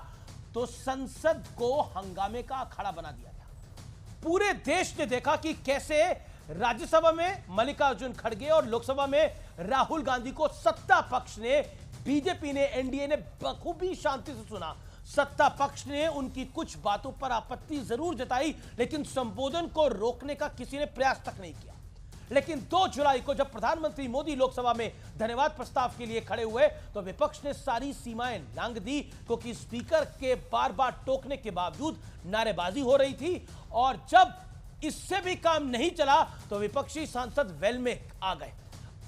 तो संसद को हंगामे का अखाड़ा बना दिया गया। पूरे देश ने देखा कि कैसे राज्यसभा में मल्लिकार्जुन खड़गे और लोकसभा में राहुल गांधी को सत्ता पक्ष ने, बीजेपी ने, एनडीए ने बखूबी शांति से सुना। सत्ता पक्ष ने उनकी कुछ बातों पर आपत्ति जरूर जताई, लेकिन संबोधन को रोकने का किसी ने प्रयास तक नहीं किया। लेकिन 2 जुलाई को जब प्रधानमंत्री मोदी लोकसभा में धन्यवाद प्रस्ताव के लिए खड़े हुए तो विपक्ष ने सारी सीमाएं लांघ दी, क्योंकि स्पीकर के बार बार टोकने के बावजूद नारेबाजी हो रही थी। और जब इससे भी काम नहीं चला तो विपक्षी सांसद वेल में आ गए।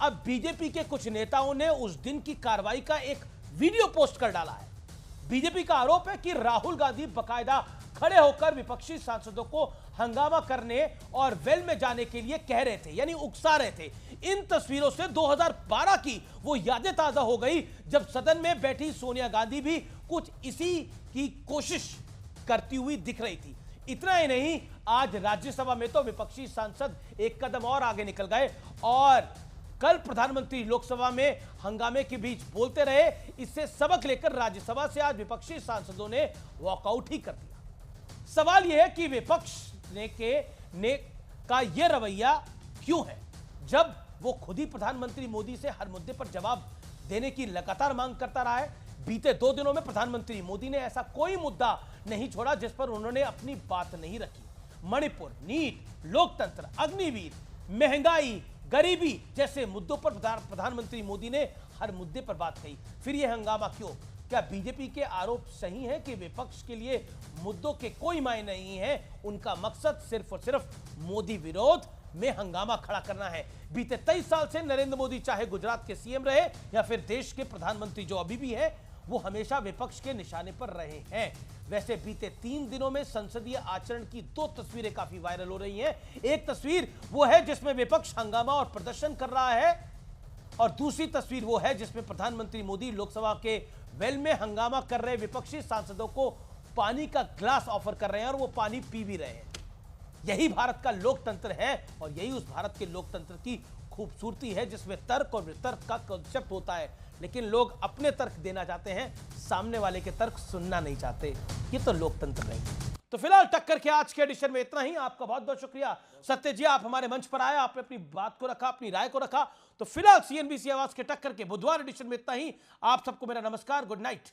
अब बीजेपी के कुछ नेताओं ने उस दिन की कार्रवाई का एक वीडियो पोस्ट कर डाला है। बीजेपी का आरोप है कि राहुल गांधी बकायदा खड़े होकर विपक्षी सांसदों को हंगामा करने और वेल में जाने के लिए कह रहे थे, यानी उकसा रहे थे। इन तस्वीरों से 2012 की वो यादें ताजा हो गई जब सदन में बैठी सोनिया गांधी भी कुछ इसी की कोशिश करती हुई दिख रही थी। इतना ही नहीं, आज राज्यसभा में तो विपक्षी सांसद एक कदम और आगे निकल गए और कल प्रधानमंत्री लोकसभा में हंगामे के बीच बोलते रहे। इससे सबक लेकर राज्यसभा से आज विपक्षी सांसदों ने वॉकआउट ही कर दिया। सवाल यह है कि विपक्ष का यह रवैया क्यों है, जब वो खुद ही प्रधानमंत्री मोदी से हर मुद्दे पर जवाब देने की लगातार मांग करता रहा है। बीते 2 दिनों में प्रधानमंत्री मोदी ने ऐसा कोई मुद्दा नहीं छोड़ा जिस पर उन्होंने अपनी बात नहीं रखी। मणिपुर, नीट, लोकतंत्र, अग्निवीर, महंगाई, गरीबी जैसे मुद्दों पर प्रधानमंत्री मोदी ने हर मुद्दे पर बात कही। फिर यह हंगामा क्यों? क्या बीजेपी के आरोप सही है कि विपक्ष के लिए मुद्दों के कोई मायने नहीं है, उनका मकसद सिर्फ और सिर्फ मोदी विरोध में हंगामा खड़ा करना है? बीते 23 साल से नरेंद्र मोदी चाहे गुजरात के सीएम रहे या फिर देश के प्रधानमंत्री जो अभी भी है, वो हमेशा विपक्ष के निशाने पर रहे हैं। वैसे बीते 3 दिनों में संसदीय आचरण की 2 तस्वीरें काफी वायरल हो रही हैं। एक तस्वीर वो है जिसमें विपक्ष हंगामा और प्रदर्शन कर रहा है और दूसरी तस्वीर वो है जिसमें प्रधानमंत्री मोदी लोकसभा के वेल में हंगामा कर रहे विपक्षी सांसदों को पानी का ग्लास ऑफर कर रहे हैं और वो पानी पी भी रहे हैं। यही भारत का लोकतंत्र है और यही उस भारत के लोकतंत्र की खूबसूरती है जिसमें तर्क और वितर्क का कॉन्सेप्ट होता है, लेकिन लोग अपने तर्क देना चाहते हैं, सामने वाले के तर्क सुनना नहीं चाहते। ये तो लोकतंत्र नहीं। तो फिलहाल टक्कर के आज के एडिशन में इतना ही। आपका बहुत बहुत शुक्रिया सत्य जी, आप हमारे मंच पर आए, आपने अपनी बात को रखा, अपनी राय को रखा। तो फिलहाल CNBC आवाज के टक्कर के बुधवार एडिशन में इतना ही। आप सबको मेरा नमस्कार, गुड नाइट।